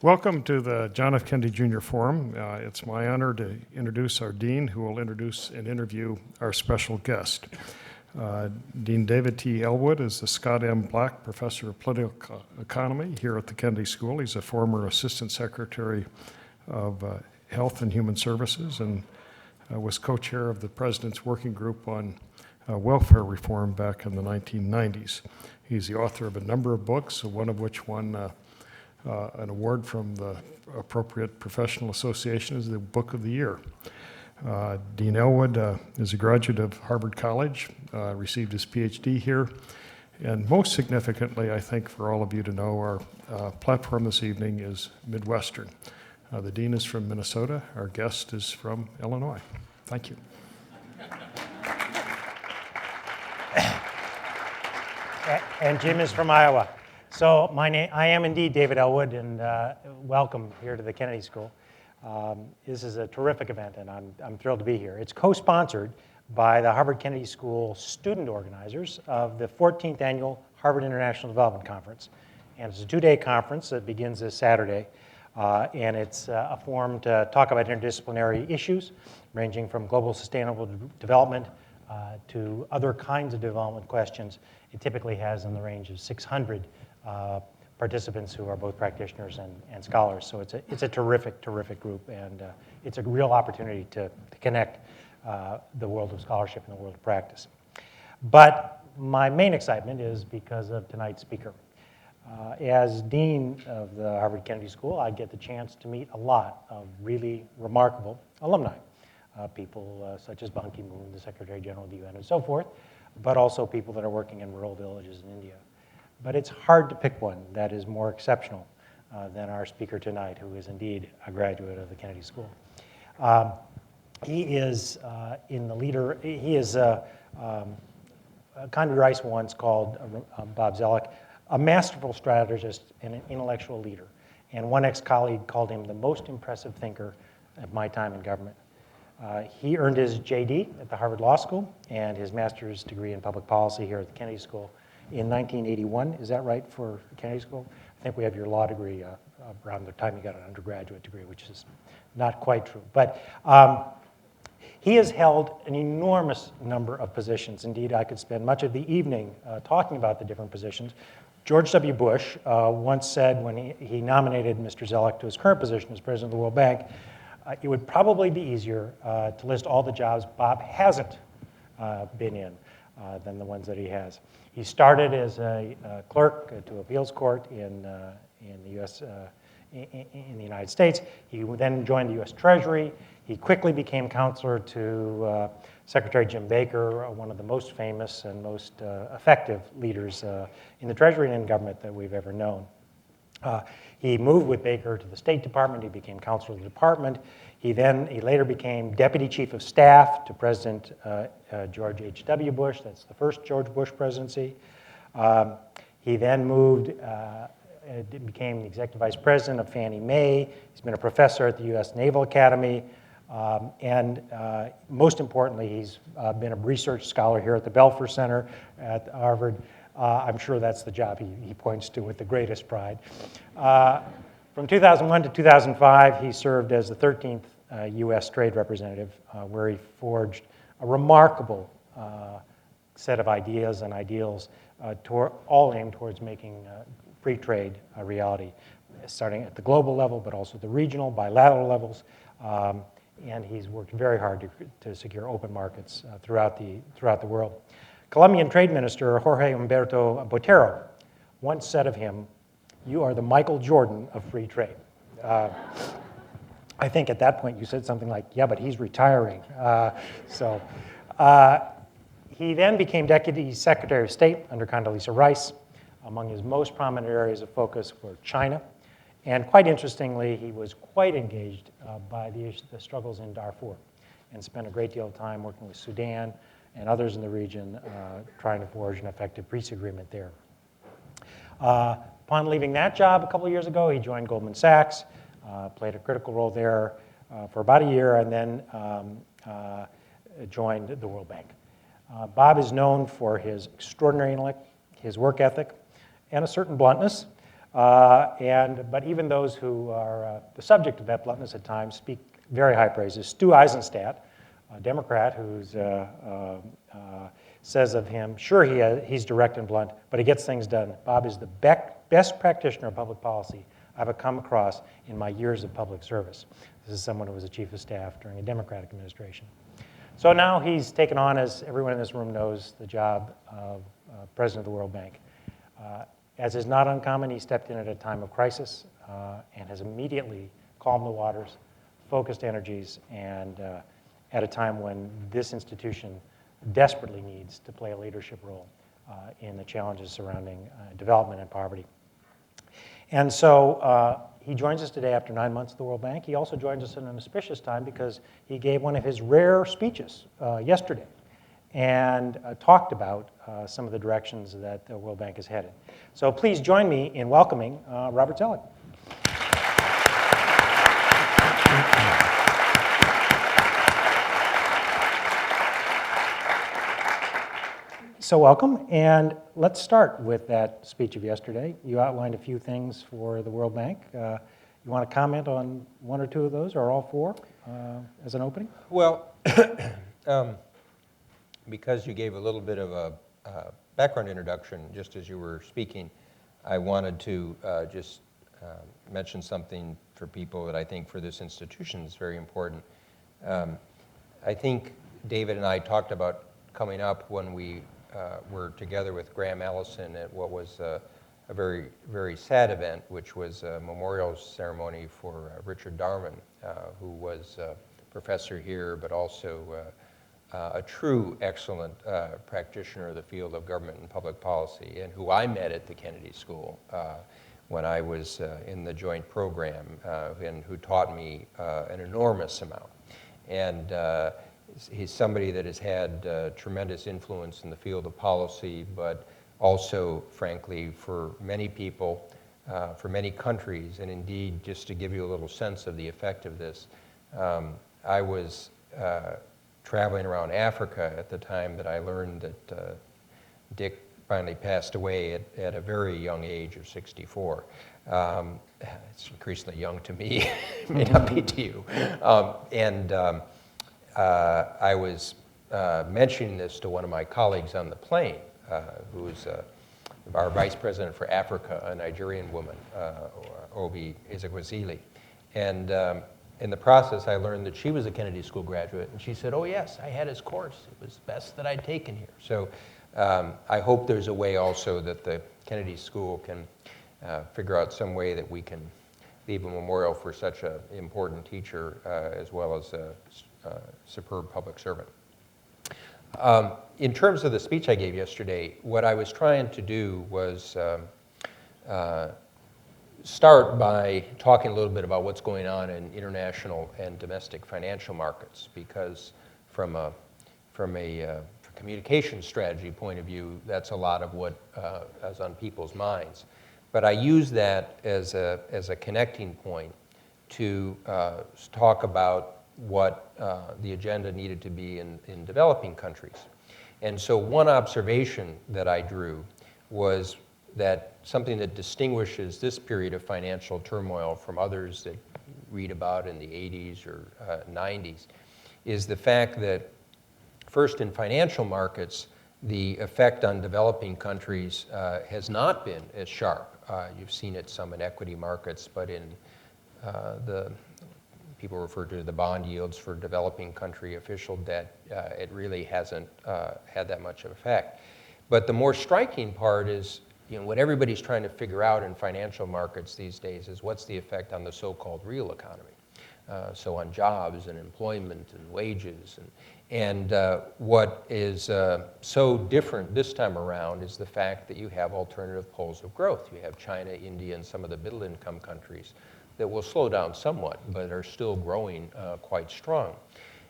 Welcome to the John F. Kennedy Jr. Forum. It's my honor to introduce our dean, who will introduce and interview our special guest. Dean David T. Ellwood is the Scott M. Black Professor of Political Economy here at the Kennedy School. He's a former Assistant Secretary of Health and Human Services and was co-chair of the President's Working Group on Welfare Reform back in the 1990s. He's the author of a number of books, one of which won an award from the appropriate professional association as the Book of the Year. Dean Ellwood is a graduate of Harvard College, received his PhD here, and most significantly, I think for all of you to know, our platform this evening is Midwestern. The dean is from Minnesota. Our guest is from Illinois. Thank you. And Jim is from Iowa. So I am indeed David Ellwood, and welcome here to the Kennedy School. This is a terrific event, and I'm thrilled to be here. It's co-sponsored by the Harvard Kennedy School student organizers of the 14th Annual Harvard International Development Conference. And it's a two-day conference that begins this Saturday, and it's a forum to talk about interdisciplinary issues, ranging from global sustainable development to other kinds of development questions. It typically has in the range of 600 participants who are both practitioners and scholars. So it's a terrific group, and it's a real opportunity to connect the world of scholarship and the world of practice. But my main excitement is because of tonight's speaker. As dean of the Harvard Kennedy School, I get the chance to meet a lot of really remarkable alumni, people such as Ban Ki-moon, the Secretary General of the UN, and so forth, but also people that are working in rural villages in India. But it's hard to pick one that is more exceptional than our speaker tonight, who is indeed a graduate of the Kennedy School. He is Conde Rice once called Bob Zoellick a masterful strategist and an intellectual leader. And one ex-colleague called him the most impressive thinker of my time in government. He earned his JD at the Harvard Law School and his master's degree in public policy here at the Kennedy School in 1981. Is that right for the Kennedy School? I think we have your law degree around the time you got an undergraduate degree, which is not quite true. But he has held an enormous number of positions. Indeed, I could spend much of the evening talking about the different positions. George W. Bush once said when he nominated Mr. Zoellick to his current position as president of the World Bank, it would probably be easier to list all the jobs Bob hasn't been in than the ones that he has. He started as a clerk to appeals court in the U.S. In the United States. He then joined the U.S. Treasury. He quickly became counselor to Secretary Jim Baker, one of the most famous and most effective leaders in the Treasury and in government that we've ever known. He moved with Baker to the State Department. He became counselor of the department. He later became deputy chief of staff to President George H.W. Bush. That's the first George Bush presidency. He then moved, became the executive vice president of Fannie Mae. He's been a professor at the U.S. Naval Academy. And most importantly, he's been a research scholar here at the Belfer Center at Harvard. I'm sure that's the job he points to with the greatest pride. From 2001 to 2005, he served as the 13th U.S. Trade Representative, where he forged a remarkable set of ideas and ideals all aimed towards making free trade a reality, starting at the global level, but also the regional, bilateral levels. And he's worked very hard to secure open markets throughout the world. Colombian Trade Minister Jorge Humberto Botero once said of him, "You are the Michael Jordan of free trade." I think at that point you said something like, "Yeah, but he's retiring." He then became Deputy Secretary of State under Condoleezza Rice. Among his most prominent areas of focus were China. And quite interestingly, he was quite engaged by the struggles in Darfur and spent a great deal of time working with Sudan and others in the region trying to forge an effective peace agreement there. Upon leaving that job a couple of years ago, he joined Goldman Sachs, played a critical role there for about a year, and then joined the World Bank. Bob is known for his extraordinary intellect, his work ethic, and a certain bluntness. But even those who are the subject of that bluntness at times speak very high praises. Stu Eisenstadt, a Democrat who's says of him, sure, he's direct and blunt, but he gets things done. Bob is the best practitioner of public policy I've come across in my years of public service. This is someone who was a chief of staff during a Democratic administration. So now he's taken on, as everyone in this room knows, the job of president of the World Bank. As is not uncommon, he stepped in at a time of crisis and has immediately calmed the waters, focused energies, and at a time when this institution desperately needs to play a leadership role in the challenges surrounding development and poverty. And so he joins us today after 9 months at the World Bank. He also joins us in an auspicious time because he gave one of his rare speeches yesterday and talked about some of the directions that the World Bank is headed. So please join me in welcoming Robert Zoellick. So welcome, and let's start with that speech of yesterday. You outlined a few things for the World Bank. You want to comment on one or two of those, or all four, as an opening? Well, because you gave a little bit of a background introduction just as you were speaking, I wanted to just mention something for people that I think for this institution is very important. I think David and I talked about coming up when we were together with Graham Allison at what was a very, very sad event, which was a memorial ceremony for Richard Darman, who was a professor here, but also a true excellent practitioner of the field of government and public policy, and who I met at the Kennedy School when I was in the joint program, and who taught me an enormous amount. And he's somebody that has had tremendous influence in the field of policy, but also, frankly, for many people, for many countries, and indeed, just to give you a little sense of the effect of this, I was traveling around Africa at the time that I learned that Dick finally passed away at a very young age of 64. It's increasingly young to me, it may not be to you. I was mentioning this to one of my colleagues on the plane, who is our vice president for Africa, a Nigerian woman, Obi Ezekwesili. And in the process, I learned that she was a Kennedy School graduate, and she said, oh yes, I had his course. It was the best that I'd taken here. So I hope there's a way also that the Kennedy School can figure out some way that we can leave a memorial for such an important teacher, as well as a superb public servant. In terms of the speech I gave yesterday, what I was trying to do was start by talking a little bit about what's going on in international and domestic financial markets, because from a communication strategy point of view, that's a lot of what is on people's minds. But I use that as a connecting point to talk about what the agenda needed to be in developing countries. And so one observation that I drew was that something that distinguishes this period of financial turmoil from others that read about in the 80s or 90s is the fact that first in financial markets, the effect on developing countries has not been as sharp. You've seen it some in equity markets, but in the people refer to the bond yields for developing country official debt, it really hasn't had that much of effect. But the more striking part is, what everybody's trying to figure out in financial markets these days is what's the effect on the so-called real economy. So on jobs and employment and wages. And what is so different this time around is the fact that you have alternative poles of growth. You have China, India, and some of the middle-income countries that will slow down somewhat, but are still growing quite strong.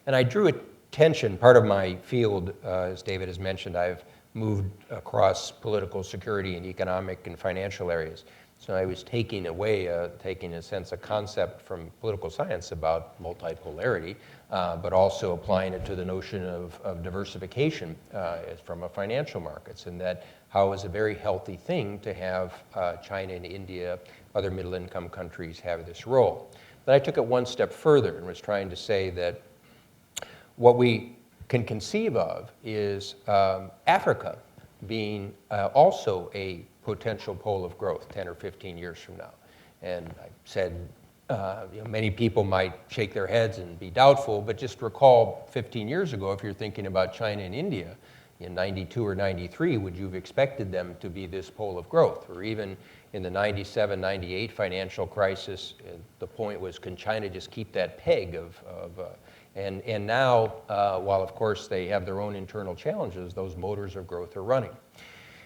And I drew attention, part of my field, as David has mentioned, I've moved across political, security, and economic and financial areas. So I was taking in a sense, a concept from political science about multipolarity, but also applying it to the notion of diversification from a financial markets, and that how it was a very healthy thing to have China and India, other middle-income countries have this role. Then I took it one step further and was trying to say that what we can conceive of is Africa being also a potential pole of growth 10 or 15 years from now. And I said, many people might shake their heads and be doubtful, but just recall 15 years ago, if you're thinking about China and India in 92 or 93, would you have expected them to be this pole of growth? Or even in the 97, 98 financial crisis, the point was, can China just keep that peg and now, while of course they have their own internal challenges, those motors of growth are running.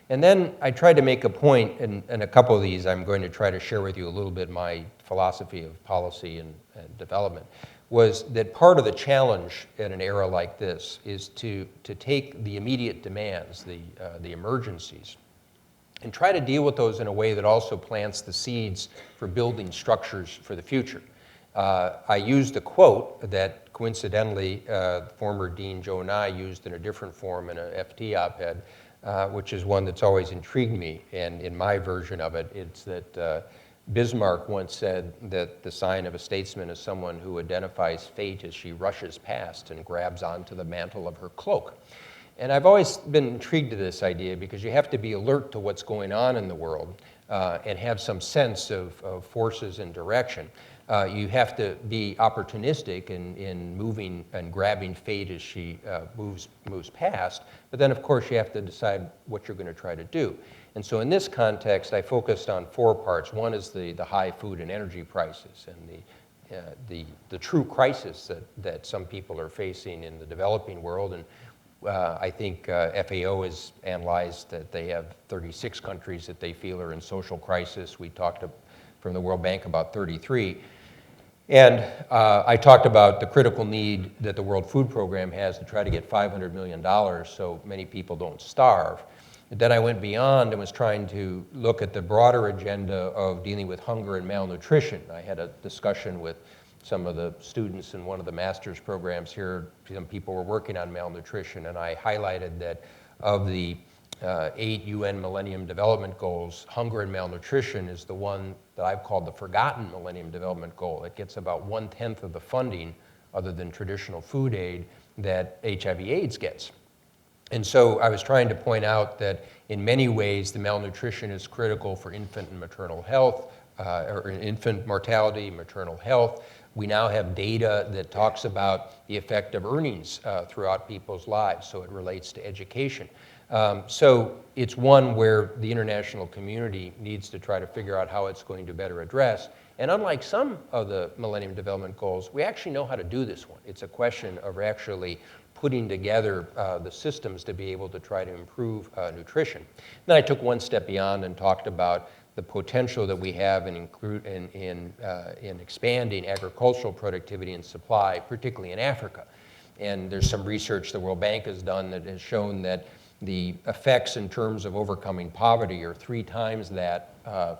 And then I tried to make a point, and a couple of these I'm going to try to share with you a little bit my philosophy of policy and development, was that part of the challenge in an era like this is to take the immediate demands, the emergencies, and try to deal with those in a way that also plants the seeds for building structures for the future. I used a quote that coincidentally former Dean Joe Nye used in a different form in an FT op-ed, which is one that's always intrigued me, and in my version of it, it's that Bismarck once said that the sign of a statesman is someone who identifies fate as she rushes past and grabs onto the mantle of her cloak. And I've always been intrigued to this idea because you have to be alert to what's going on in the world and have some sense of forces and direction. You have to be opportunistic in moving and grabbing fate as she moves past, but then of course you have to decide what you're going to try to do. And so in this context, I focused on 4 parts. One is the high food and energy prices and the true crisis that some people are facing in the developing world. And I think FAO has analyzed that they have 36 countries that they feel are in social crisis. We talked from the World Bank about 33. And I talked about the critical need that the World Food Program has to try to get $500 million so many people don't starve. And then I went beyond and was trying to look at the broader agenda of dealing with hunger and malnutrition. I had a discussion with some of the students in one of the master's programs here. Some people were working on malnutrition, and I highlighted that of the 8 UN Millennium Development Goals, hunger and malnutrition is the one that I've called the forgotten Millennium Development Goal. It gets about 1/10 of the funding, other than traditional food aid, that HIV/AIDS gets. And so I was trying to point out that in many ways the malnutrition is critical for infant and maternal health, or infant mortality, maternal health. We now have data that talks about the effect of earnings throughout people's lives, so it relates to education. So it's one where the international community needs to try to figure out how it's going to better address. And unlike some of the Millennium Development Goals, we actually know how to do this one. It's a question of actually putting together the systems to be able to try to improve nutrition. Then I took one step beyond and talked about the potential that we have in expanding agricultural productivity and supply, particularly in Africa. And there's some research the World Bank has done that has shown that the effects in terms of overcoming poverty are 3 times that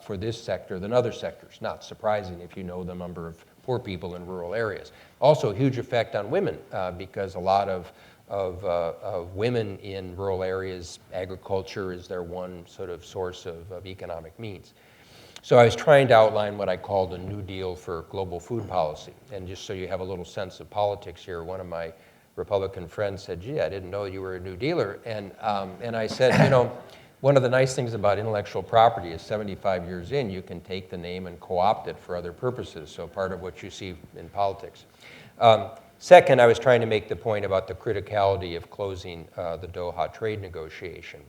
for this sector than other sectors. Not surprising if you know the number of poor people in rural areas. Also a huge effect on women because a lot of women in rural areas, agriculture is their one sort of source of economic means. So I was trying to outline what I called a New Deal for global food policy. And just so you have a little sense of politics here, one of my Republican friends said, gee, I didn't know you were a New Dealer. And I said, you know, one of the nice things about intellectual property is 75 years in, you can take the name and co-opt it for other purposes. So part of what you see in politics. Second, I was trying to make the point about the criticality of closing the Doha trade negotiation.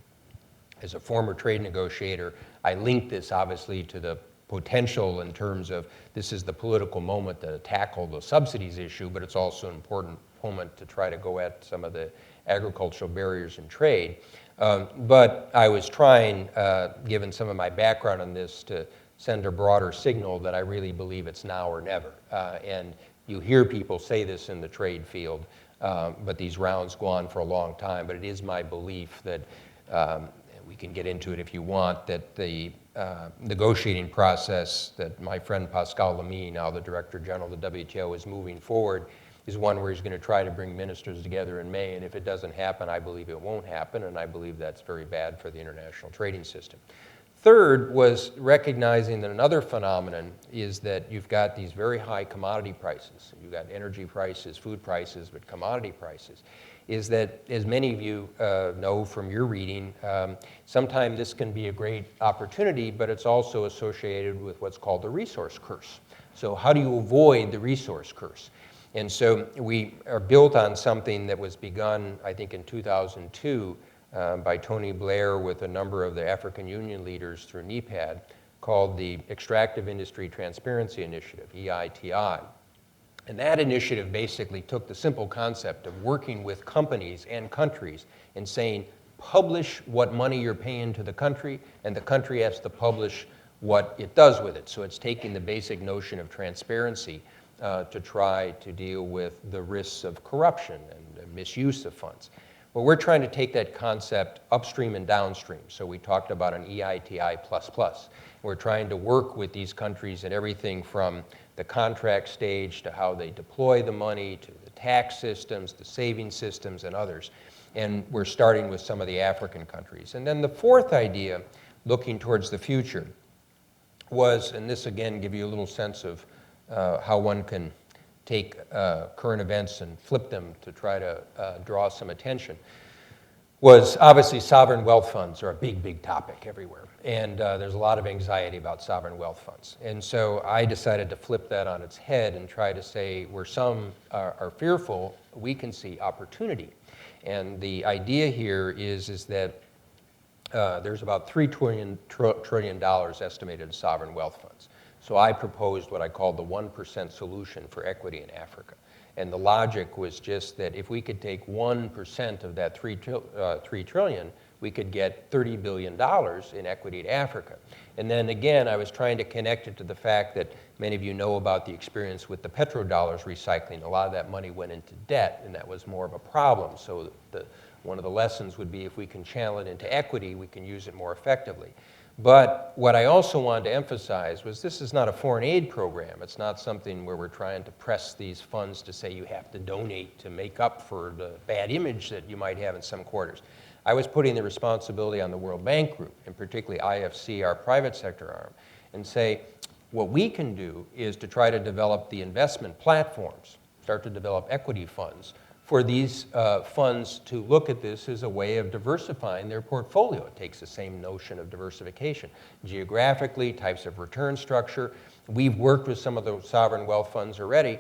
As a former trade negotiator, I linked this obviously to the potential in terms of this is the political moment to tackle the subsidies issue, but it's also an important moment to try to go at some of the agricultural barriers in trade. But I was trying, given some of my background on this, to send a broader signal that I really believe it's now or never. And you hear people say this in the trade field, but these rounds go on for a long time. But it is my belief that, we can get into it if you want, that the negotiating process that my friend Pascal Lamy, now the Director General of the WTO, is moving forward, is one where he's going to try to bring ministers together in May, and if it doesn't happen, I believe it won't happen, and I believe that's very bad for the international trading system. Third was recognizing that another phenomenon is that you've got these very high commodity prices. You've got energy prices, food prices, but commodity prices. Is that, as many of you know from your reading, sometimes this can be a great opportunity, but it's also associated with what's called the resource curse. So how do you avoid the resource curse? And so we are built on something that was begun, I think, in 2002, by Tony Blair with a number of the African Union leaders through NEPAD, called the Extractive Industry Transparency Initiative, EITI. And that initiative basically took the simple concept of working with companies and countries and saying, publish what money you're paying to the country, and the country has to publish what it does with it. So it's taking the basic notion of transparency to try to deal with the risks of corruption and misuse of funds. Well, we're trying to take that concept upstream and downstream. So we talked about an EITI++. We're trying to work with these countries at everything from the contract stage to how they deploy the money, to the tax systems, the saving systems, and others. And we're starting with some of the African countries. And then the fourth idea, looking towards the future, was, and this again give you a little sense of how one can take current events and flip them to try to draw some attention, was obviously sovereign wealth funds are a big, big topic everywhere. And there's a lot of anxiety about sovereign wealth funds. And so I decided to flip that on its head and try to say where some are fearful, we can see opportunity. And the idea here is that there's about $3 trillion estimated in sovereign wealth funds. So I proposed what I called the 1% solution for equity in Africa. And the logic was just that if we could take 1% of that $3 trillion, we could get $30 billion in equity to Africa. And then again, I was trying to connect it to the fact that many of you know about the experience with the petrodollars recycling. A lot of that money went into debt, and that was more of a problem. So one of the lessons would be if we can channel it into equity, we can use it more effectively. But what I also wanted to emphasize was this is not a foreign aid program. It's not something where we're trying to press these funds to say you have to donate to make up for the bad image that you might have in some quarters. I was putting the responsibility on the World Bank Group, and particularly IFC, our private sector arm, and say what we can do is to try to develop the investment platforms, start to develop equity funds, for these funds to look at this as a way of diversifying their portfolio. It takes the same notion of diversification. Geographically, types of return structure. We've worked with some of the sovereign wealth funds already,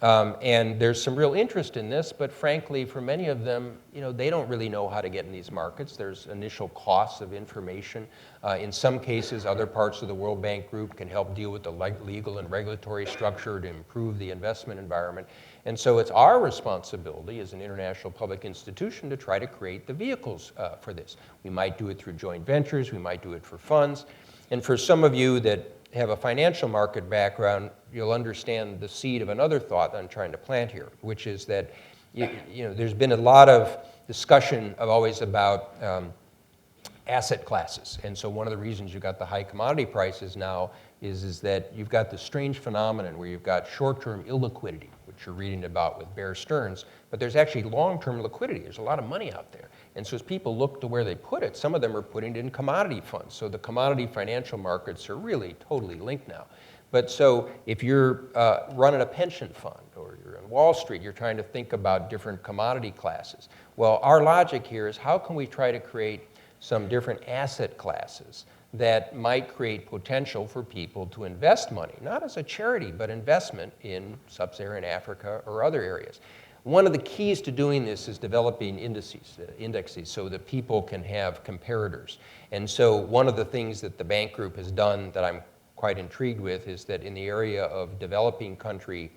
and there's some real interest in this, but frankly, for many of them, they don't really know how to get in these markets. There's initial costs of information. In some cases, other parts of the World Bank Group can help deal with the legal and regulatory structure to improve the investment environment. And so it's our responsibility as an international public institution to try to create the vehicles for this. We might do it through joint ventures, we might do it for funds. And for some of you that have a financial market background, you'll understand the seed of another thought I'm trying to plant here, which is that there's been a lot of discussion always about asset classes. And so one of the reasons you've got the high commodity prices now is that you've got this strange phenomenon where you've got short-term illiquidity, which you're reading about with Bear Stearns, but there's actually long-term liquidity. There's a lot of money out there. And so as people look to where they put it, some of them are putting it in commodity funds. So the commodity financial markets are really totally linked now. But so if you're running a pension fund or you're on Wall Street, you're trying to think about different commodity classes. Well, our logic here is how can we try to create some different asset classes that might create potential for people to invest money, not as a charity, but investment in sub-Saharan Africa or other areas. One of the keys to doing this is developing indexes so that people can have comparators. And so one of the things that the bank group has done that I'm quite intrigued with is that in the area of developing country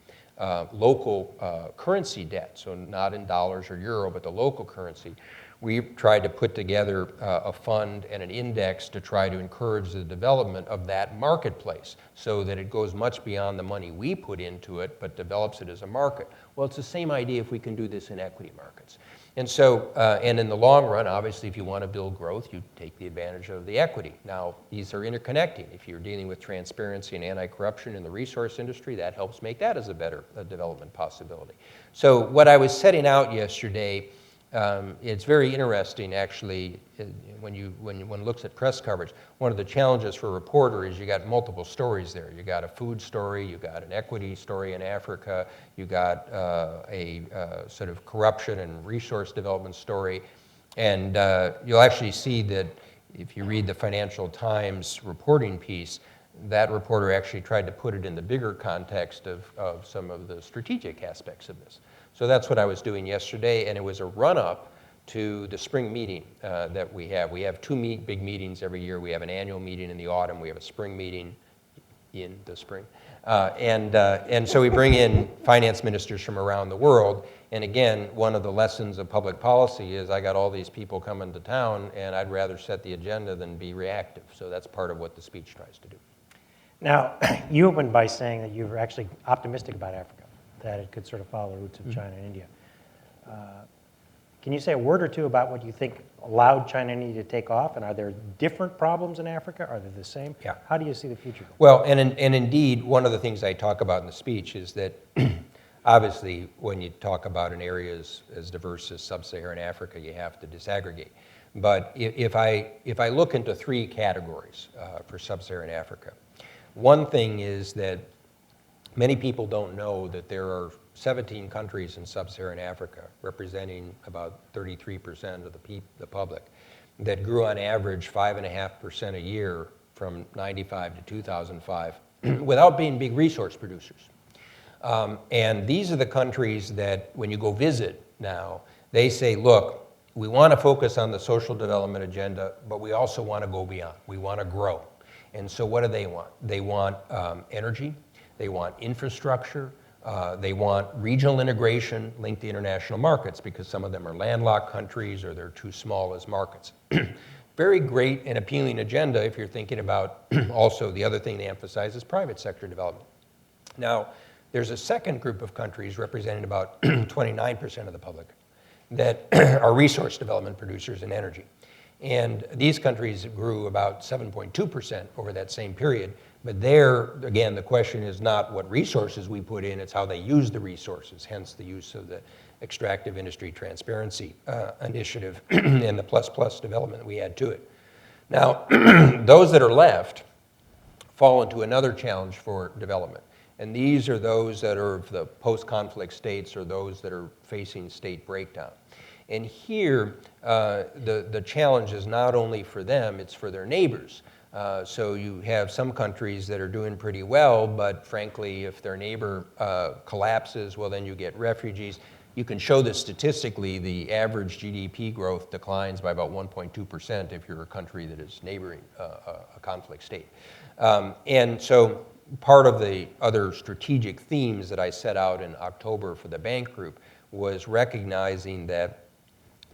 local currency debt, so not in dollars or euro, but the local currency, we've tried to put together a fund and an index to try to encourage the development of that marketplace so that it goes much beyond the money we put into it, but develops it as a market. Well, it's the same idea if we can do this in equity markets. And so, and in the long run, obviously, if you want to build growth, you take the advantage of the equity. Now, these are interconnecting. If you're dealing with transparency and anti-corruption in the resource industry, that helps make that as a better development possibility. So what I was setting out yesterday, it's very interesting, actually, when one looks at press coverage. One of the challenges for a reporter is you got multiple stories there. You got a food story, you got an equity story in Africa, you got a sort of corruption and resource development story, and you'll actually see that if you read the Financial Times reporting piece, that reporter actually tried to put it in the bigger context of some of the strategic aspects of this. So that's what I was doing yesterday, and it was a run-up to the spring meeting that we have. We have two big meetings every year. We have an annual meeting in the autumn. We have a spring meeting in the spring. And so we bring in finance ministers from around the world. And again, one of the lessons of public policy is I got all these people coming to town, and I'd rather set the agenda than be reactive. So that's part of what the speech tries to do. Now, you opened by saying that you were actually optimistic about Africa, that it could sort of follow the roots of China and India. Can you say a word or two about what you think allowed China and India to take off? And are there different problems in Africa? Are they the same? Yeah. How do you see the future going? Well, and indeed, one of the things I talk about in the speech is that obviously when you talk about an area as diverse as sub-Saharan Africa, you have to disaggregate. But if I look into three categories for sub-Saharan Africa, one thing is that many people don't know that there are 17 countries in sub-Saharan Africa, representing about 33% of the public, that grew on average 5.5% a year from 95 to 2005 without being big resource producers. And these are the countries that when you go visit now, they say, look, we want to focus on the social development agenda, but we also want to go beyond. We want to grow. And so what do they want? They want energy. They want infrastructure. They want regional integration linked to international markets because some of them are landlocked countries or they're too small as markets. Very great and appealing agenda if you're thinking about also the other thing they emphasize is private sector development. Now, there's a second group of countries representing about 29% of the public that are resource development producers in energy. And these countries grew about 7.2% over that same period. But there, again, the question is not what resources we put in, it's how they use the resources, hence the use of the Extractive Industry Transparency Initiative and the plus development that we add to it. Now, those that are left fall into another challenge for development. And these are those that are the post-conflict states or those that are facing state breakdown. And here, the challenge is not only for them, it's for their neighbors. So you have some countries that are doing pretty well, but frankly, if their neighbor collapses, well, then you get refugees. You can show this statistically. The average GDP growth declines by about 1.2% if you're a country that is neighboring a conflict state. And so part of the other strategic themes that I set out in October for the bank group was recognizing that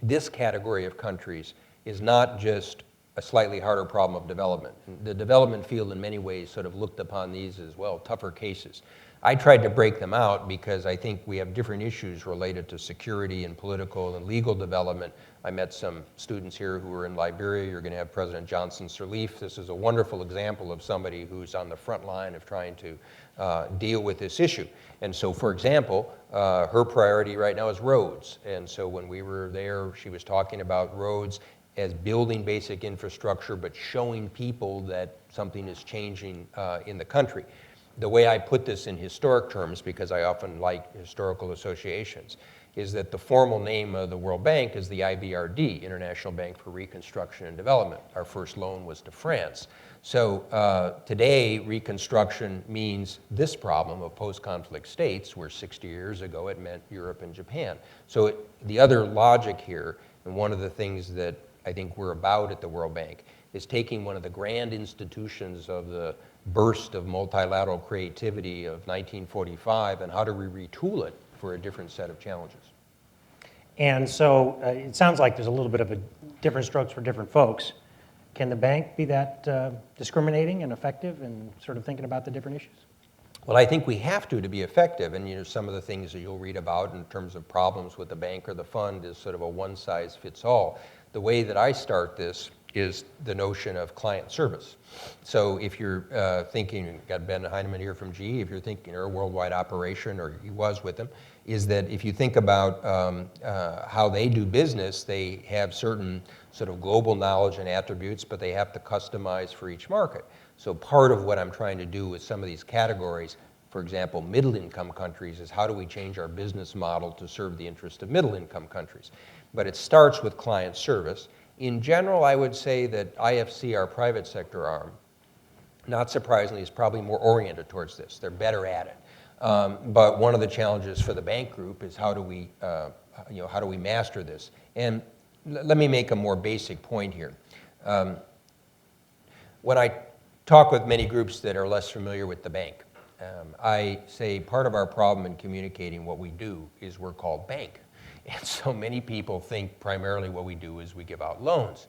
this category of countries is not just a slightly harder problem of development. The development field in many ways sort of looked upon these as, well, tougher cases. I tried to break them out because I think we have different issues related to security and political and legal development. I met some students here who were in Liberia. You're going to have President Johnson Sirleaf. This is a wonderful example of somebody who's on the front line of trying to deal with this issue. And so, for example, her priority right now is roads. And so when we were there, she was talking about roads as building basic infrastructure, but showing people that something is changing in the country. The way I put this in historic terms, because I often like historical associations, is that the formal name of the World Bank is the IBRD, International Bank for Reconstruction and Development. Our first loan was to France. So today, reconstruction means this problem of post-conflict states, where 60 years ago it meant Europe and Japan. So the other logic here, and one of the things that I think we're about at the World Bank, is taking one of the grand institutions of the burst of multilateral creativity of 1945 and how do we retool it for a different set of challenges. And so it sounds like there's a little bit of a different strokes for different folks. Can the bank be that discriminating and effective in sort of thinking about the different issues? Well, I think we have to be effective, and some of the things that you'll read about in terms of problems with the bank or the fund is sort of a one-size-fits-all. The way that I start this is the notion of client service. So if you're thinking, you've got Ben Heineman here from GE, if you're thinking you're a worldwide operation, or he was with them, is that if you think about how they do business, they have certain sort of global knowledge and attributes, but they have to customize for each market. So part of what I'm trying to do with some of these categories, for example, middle-income countries, is how do we change our business model to serve the interest of middle-income countries? But it starts with client service. In general, I would say that IFC, our private sector arm, not surprisingly, is probably more oriented towards this. They're better at it. But one of the challenges for the bank group is how do we master this? And let me make a more basic point here. When I talk with many groups that are less familiar with the bank, I say part of our problem in communicating what we do is we're called bank. And so many people think primarily what we do is we give out loans.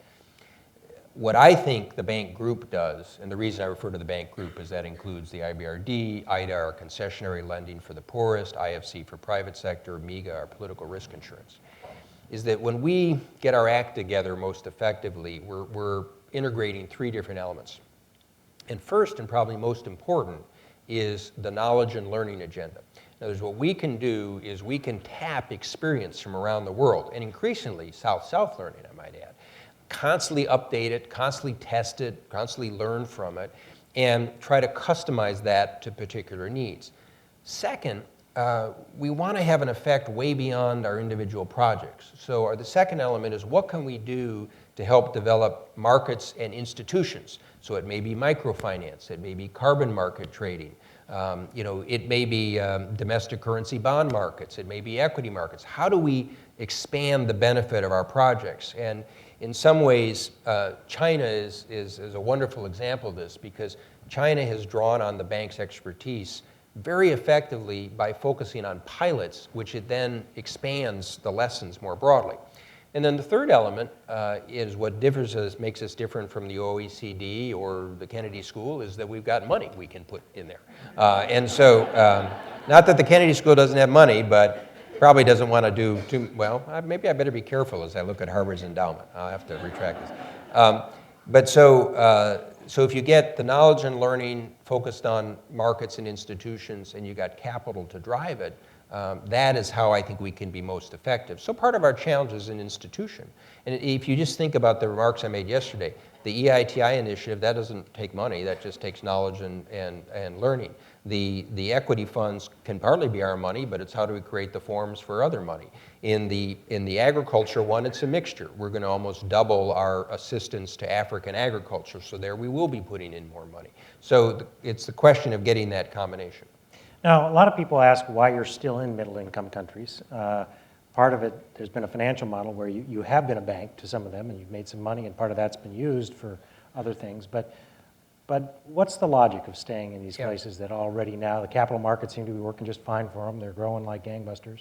What I think the bank group does, and the reason I refer to the bank group is that includes the IBRD, IDA, our concessionary lending for the poorest, IFC for private sector, MEGA, our political risk insurance, is that when we get our act together most effectively, we're integrating three different elements. And first, and probably most important, is the knowledge and learning agenda. In other words, what we can do is we can tap experience from around the world, and increasingly South-South learning, I might add. Constantly update it, constantly test it, constantly learn from it, and try to customize that to particular needs. Second, we want to have an effect way beyond our individual projects. So the second element is what can we do to help develop markets and institutions? So it may be microfinance, it may be carbon market trading, it may be domestic currency bond markets, it may be equity markets. How do we expand the benefit of our projects? And in some ways, China is a wonderful example of this, because China has drawn on the bank's expertise very effectively by focusing on pilots, which it then expands the lessons more broadly. And then the third element is what makes us different from the OECD or the Kennedy School, is that we've got money we can put in there. And so, not that the Kennedy School doesn't have money, but probably doesn't want to do too well. Maybe I better be careful as I look at Harvard's endowment. I'll have to retract this. So if you get the knowledge and learning focused on markets and institutions, and you got capital to drive it, that is how I think we can be most effective. So part of our challenge is an institution. And if you just think about the remarks I made yesterday, the EITI initiative, that doesn't take money, that just takes knowledge and learning. The equity funds can partly be our money, but it's how do we create the forms for other money. In the agriculture one, it's a mixture. We're going to almost double our assistance to African agriculture, so there we will be putting in more money. So it's the question of getting that combination. Now, a lot of people ask why you're still in middle-income countries. Part of it, there's been a financial model where you have been a bank to some of them, and you've made some money, and part of that's been used for other things. But what's the logic of staying in these places that already now the capital markets seem to be working just fine for them? They're growing like gangbusters.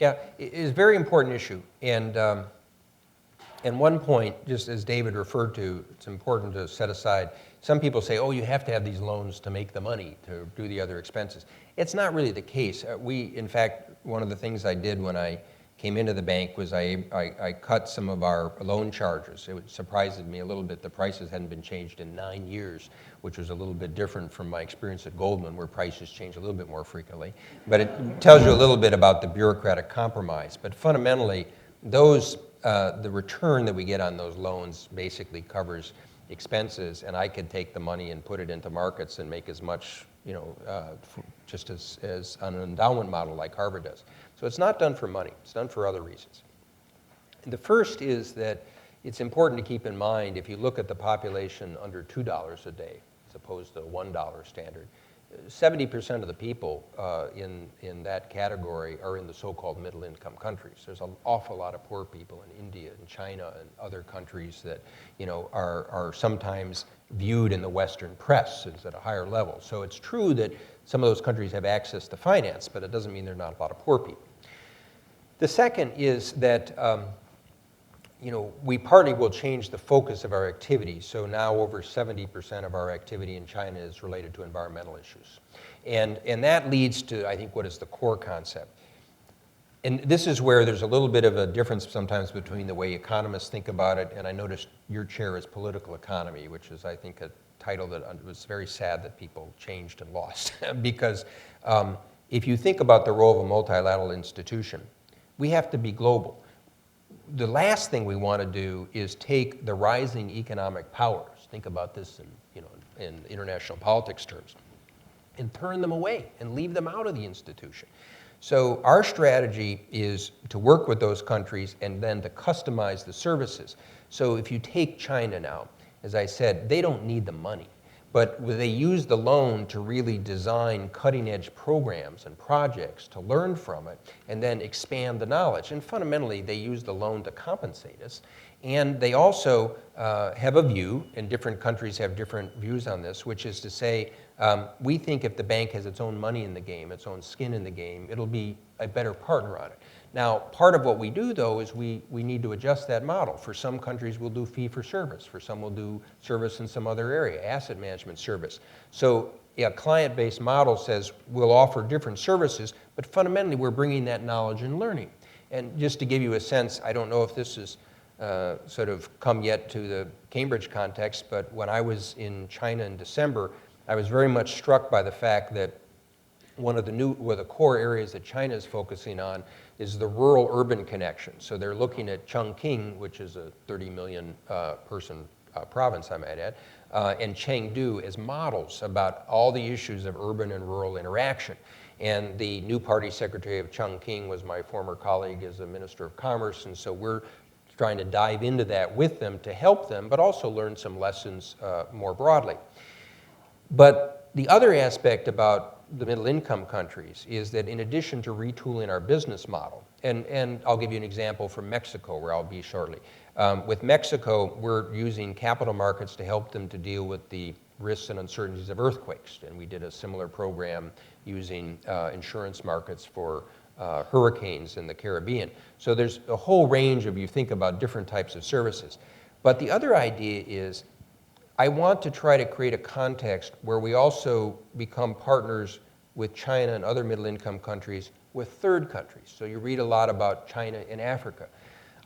Yeah, it is a very important issue. And one point, just as David referred to, it's important to set aside. Some people say, oh, you have to have these loans to make the money to do the other expenses. It's not really the case. In fact, one of the things I did when I came into the bank was I cut some of our loan charges. It surprised me a little bit. The prices hadn't been changed in 9 years, which was a little bit different from my experience at Goldman, where prices change a little bit more frequently. But it tells you a little bit about the bureaucratic compromise. But fundamentally, the return that we get on those loans basically covers expenses, and I could take the money and put it into markets and make as much, just as on an endowment model like Harvard does. So it's not done for money, it's done for other reasons. And the first is that it's important to keep in mind, if you look at the population under $2 a day, as opposed to a $1 standard, 70% of the people in that category are in the so-called middle-income countries. There's an awful lot of poor people in India and China and other countries that are sometimes viewed in the Western press as at a higher level. So it's true that some of those countries have access to finance, but it doesn't mean there are not a lot of poor people. The second is that we partly will change the focus of our activity. So now over 70% of our activity in China is related to environmental issues. And that leads to, I think, what is the core concept. And this is where there's a little bit of a difference sometimes between the way economists think about it, and I noticed your chair is political economy, which is, I think, a title that was very sad that people changed and lost. Because if you think about the role of a multilateral institution, we have to be global. The last thing we want to do is take the rising economic powers, think about this in international politics terms, and turn them away and leave them out of the institution. So our strategy is to work with those countries and then to customize the services. So if you take China now, as I said, they don't need the money, but they use the loan to really design cutting-edge programs and projects to learn from it and then expand the knowledge. And fundamentally, they use the loan to compensate us. And they also have a view, and different countries have different views on this, which is to say, we think if the bank has its own money in the game, its own skin in the game, it'll be a better partner on it. Now, part of what we do, though, is we need to adjust that model. For some countries, we'll do fee for service. For some, we'll do service in some other area, asset management service. So a client-based model says we'll offer different services, but fundamentally, we're bringing that knowledge and learning. And just to give you a sense, I don't know if this is sort of come yet to the Cambridge context, but when I was in China in December, I was very much struck by the fact that one of the core areas that China is focusing on is the rural-urban connection. So they're looking at Chongqing, which is a 30 million person province, I might add, and Chengdu as models about all the issues of urban and rural interaction. And the new party secretary of Chongqing was my former colleague as a Minister of Commerce, and so we're trying to dive into that with them to help them, but also learn some lessons more broadly. But the other aspect about the middle-income countries is that in addition to retooling our business model, and I'll give you an example from Mexico, where I'll be shortly. With Mexico, we're using capital markets to help them to deal with the risks and uncertainties of earthquakes, and we did a similar program using insurance markets for hurricanes in the Caribbean. So there's a whole range of, you think about different types of services. But the other idea is, I want to try to create a context where we also become partners with China and other middle-income countries with third countries. So you read a lot about China in Africa.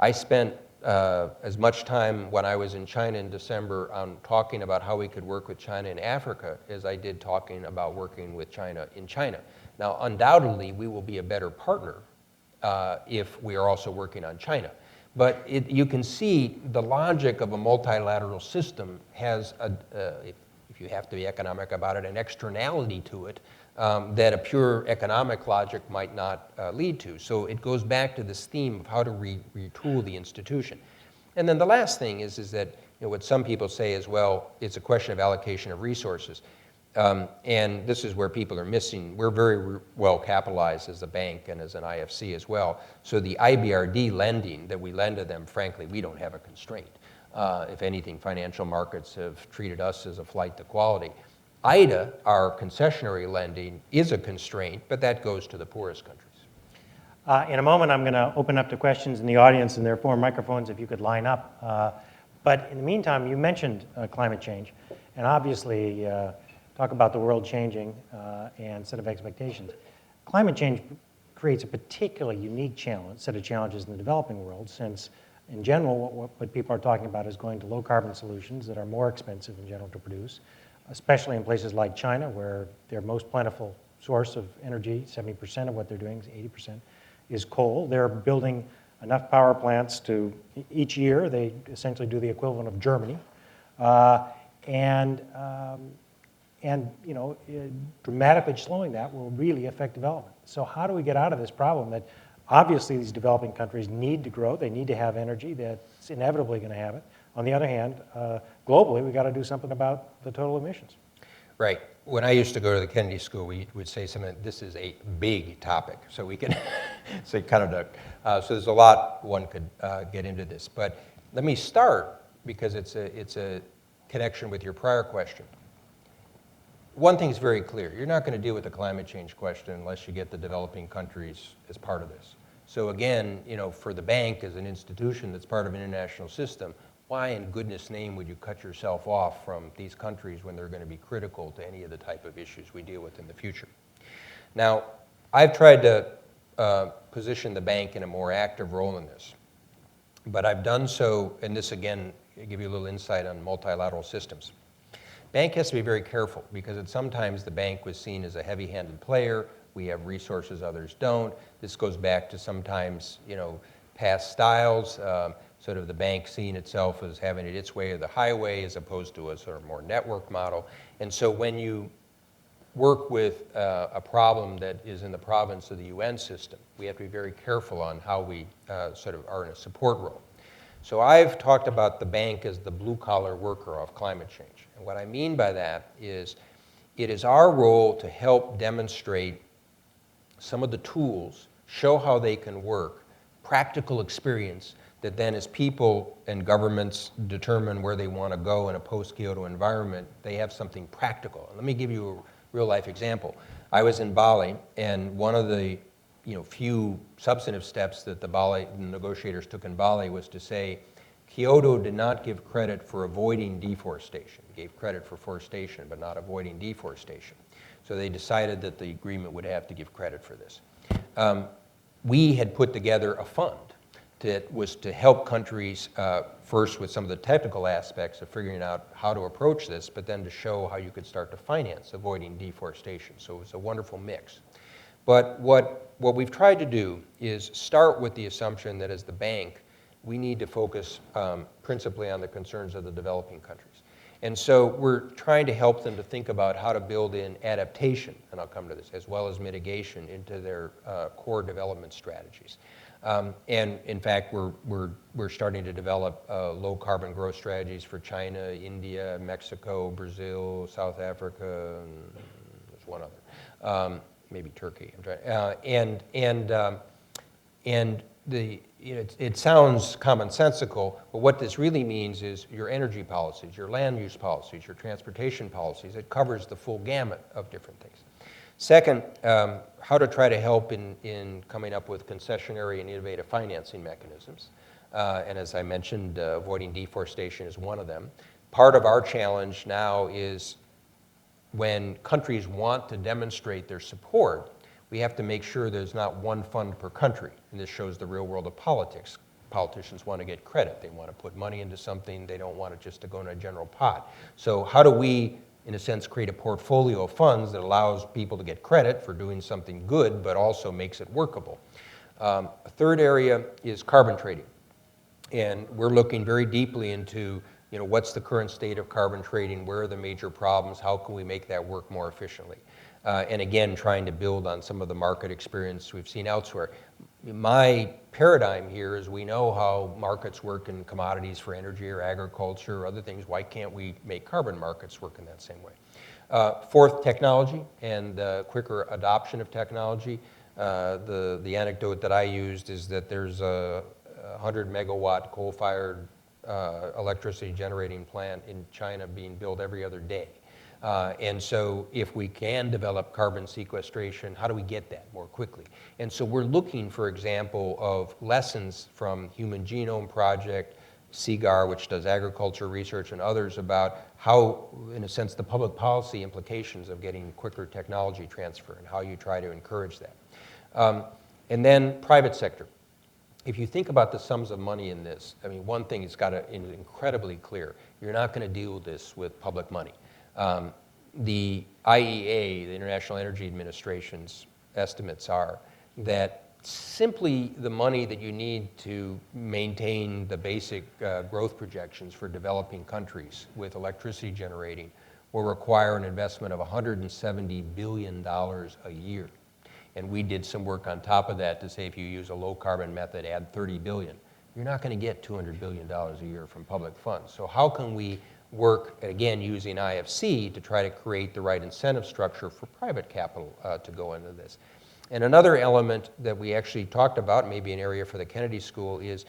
I spent as much time when I was in China in December on talking about how we could work with China in Africa as I did talking about working with China in China. Now, undoubtedly, we will be a better partner if we are also working on China. But you can see the logic of a multilateral system has, if you have to be economic about it, an externality to it that a pure economic logic might not lead to. So it goes back to this theme of how to retool the institution. And then the last thing is that what some people say is, well, it's a question of allocation of resources. And this is where people are missing. We're very well capitalized as a bank and as an IFC as well. So the IBRD lending that we lend to them, frankly, we don't have a constraint. If anything, financial markets have treated us as a flight to quality. IDA, our concessionary lending, is a constraint, but that goes to the poorest countries. In a moment, I'm going to open up to questions in the audience, and there are 4 microphones if you could line up. But in the meantime, you mentioned climate change, and obviously, talk about the world changing and set of expectations. Climate change creates a particularly unique set of challenges in the developing world, since in general what people are talking about is going to low carbon solutions that are more expensive in general to produce, especially in places like China, where their most plentiful source of energy, 70% of what they're doing, 80%, is coal. They're building enough power plants to, each year, they essentially do the equivalent of Germany. And dramatically slowing that will really affect development. So how do we get out of this problem that obviously these developing countries need to grow, they need to have energy, that's inevitably going to have it. On the other hand, globally, we got to do something about the total emissions. Right. When I used to go to the Kennedy School, we would say something, this is a big topic. So we can say kind of, so there's a lot one could get into this. But let me start, because it's a connection with your prior question. One thing's very clear. You're not going to deal with the climate change question unless you get the developing countries as part of this. So again, for the bank as an institution that's part of an international system, why in goodness name would you cut yourself off from these countries when they're going to be critical to any of the type of issues we deal with in the future? Now, I've tried to position the bank in a more active role in this, but I've done so, and this again, I'll give you a little insight on multilateral systems. Bank has to be very careful because sometimes the bank was seen as a heavy-handed player. We have resources others don't. This goes back to sometimes, past styles, sort of the bank seeing itself as having it its way or the highway as opposed to a sort of more network model. And so when you work with a problem that is in the province of the UN system, we have to be very careful on how we sort of are in a support role. So I've talked about the bank as the blue-collar worker of climate change. And what I mean by that is it is our role to help demonstrate some of the tools, show how they can work, practical experience that then as people and governments determine where they want to go in a post-Kyoto environment, they have something practical. And let me give you a real-life example. I was in Bali, and one of the few substantive steps that the Bali negotiators took in Bali was to say, Kyoto did not give credit for avoiding deforestation. It gave credit for forestation, but not avoiding deforestation. So they decided that the agreement would have to give credit for this. We had put together a fund that was to help countries first with some of the technical aspects of figuring out how to approach this, but then to show how you could start to finance avoiding deforestation. So it was a wonderful mix. But what we've tried to do is start with the assumption that as the bank, we need to focus principally on the concerns of the developing countries. And so we're trying to help them to think about how to build in adaptation, and I'll come to this, as well as mitigation into their core development strategies. And in fact, we're starting to develop low carbon growth strategies for China, India, Mexico, Brazil, South Africa, and there's one other, maybe Turkey. I'm trying, it sounds commonsensical, but what this really means is your energy policies, your land use policies, your transportation policies. It covers the full gamut of different things. Second, how to try to help in coming up with concessionary and innovative financing mechanisms. And as I mentioned, avoiding deforestation is one of them. Part of our challenge now is when countries want to demonstrate their support, we have to make sure there's not one fund per country. And this shows the real world of politics. Politicians want to get credit. They want to put money into something. They don't want it just to go in a general pot. So how do we, in a sense, create a portfolio of funds that allows people to get credit for doing something good, but also makes it workable? A third area is carbon trading. And we're looking very deeply into what's the current state of carbon trading, where are the major problems, how can we make that work more efficiently? And again, trying to build on some of the market experience we've seen elsewhere. My paradigm here is we know how markets work in commodities for energy or agriculture or other things. Why can't we make carbon markets work in that same way? Fourth, technology and quicker adoption of technology. The anecdote that I used is that there's a 100 megawatt coal-fired electricity generating plant in China being built every other day. And so if we can develop carbon sequestration, how do we get that more quickly? And so we're looking, for example, of lessons from Human Genome Project, CIGAR, which does agriculture research, and others about how, in a sense, the public policy implications of getting quicker technology transfer and how you try to encourage that. And then private sector. If you think about the sums of money in this, I mean, one thing is incredibly clear. You're not going to deal with this with public money. The IEA, the International Energy Administration's estimates are that simply the money that you need to maintain the basic growth projections for developing countries with electricity generating will require an investment of $170 billion a year. And we did some work on top of that to say if you use a low carbon method, add 30 billion. You're not going to get $200 billion a year from public funds. So how can we work, again, using IFC to try to create the right incentive structure for private capital to go into this? And another element that we actually talked about, maybe an area for the Kennedy School, is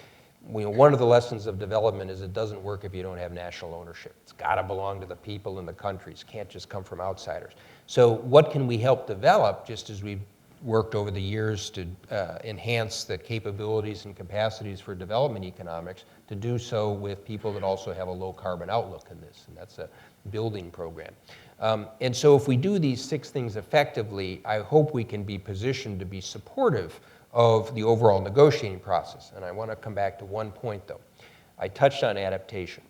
one of the lessons of development is it doesn't work if you don't have national ownership. It's got to belong to the people and the countries. It can't just come from outsiders. So what can we help develop, just as we've worked over the years to enhance the capabilities and capacities for development economics, to do so with people that also have a low carbon outlook in this, and that's a building program. And so if we do these 6 things effectively, I hope we can be positioned to be supportive of the overall negotiating process. And I want to come back to one point, though. I touched on adaptation.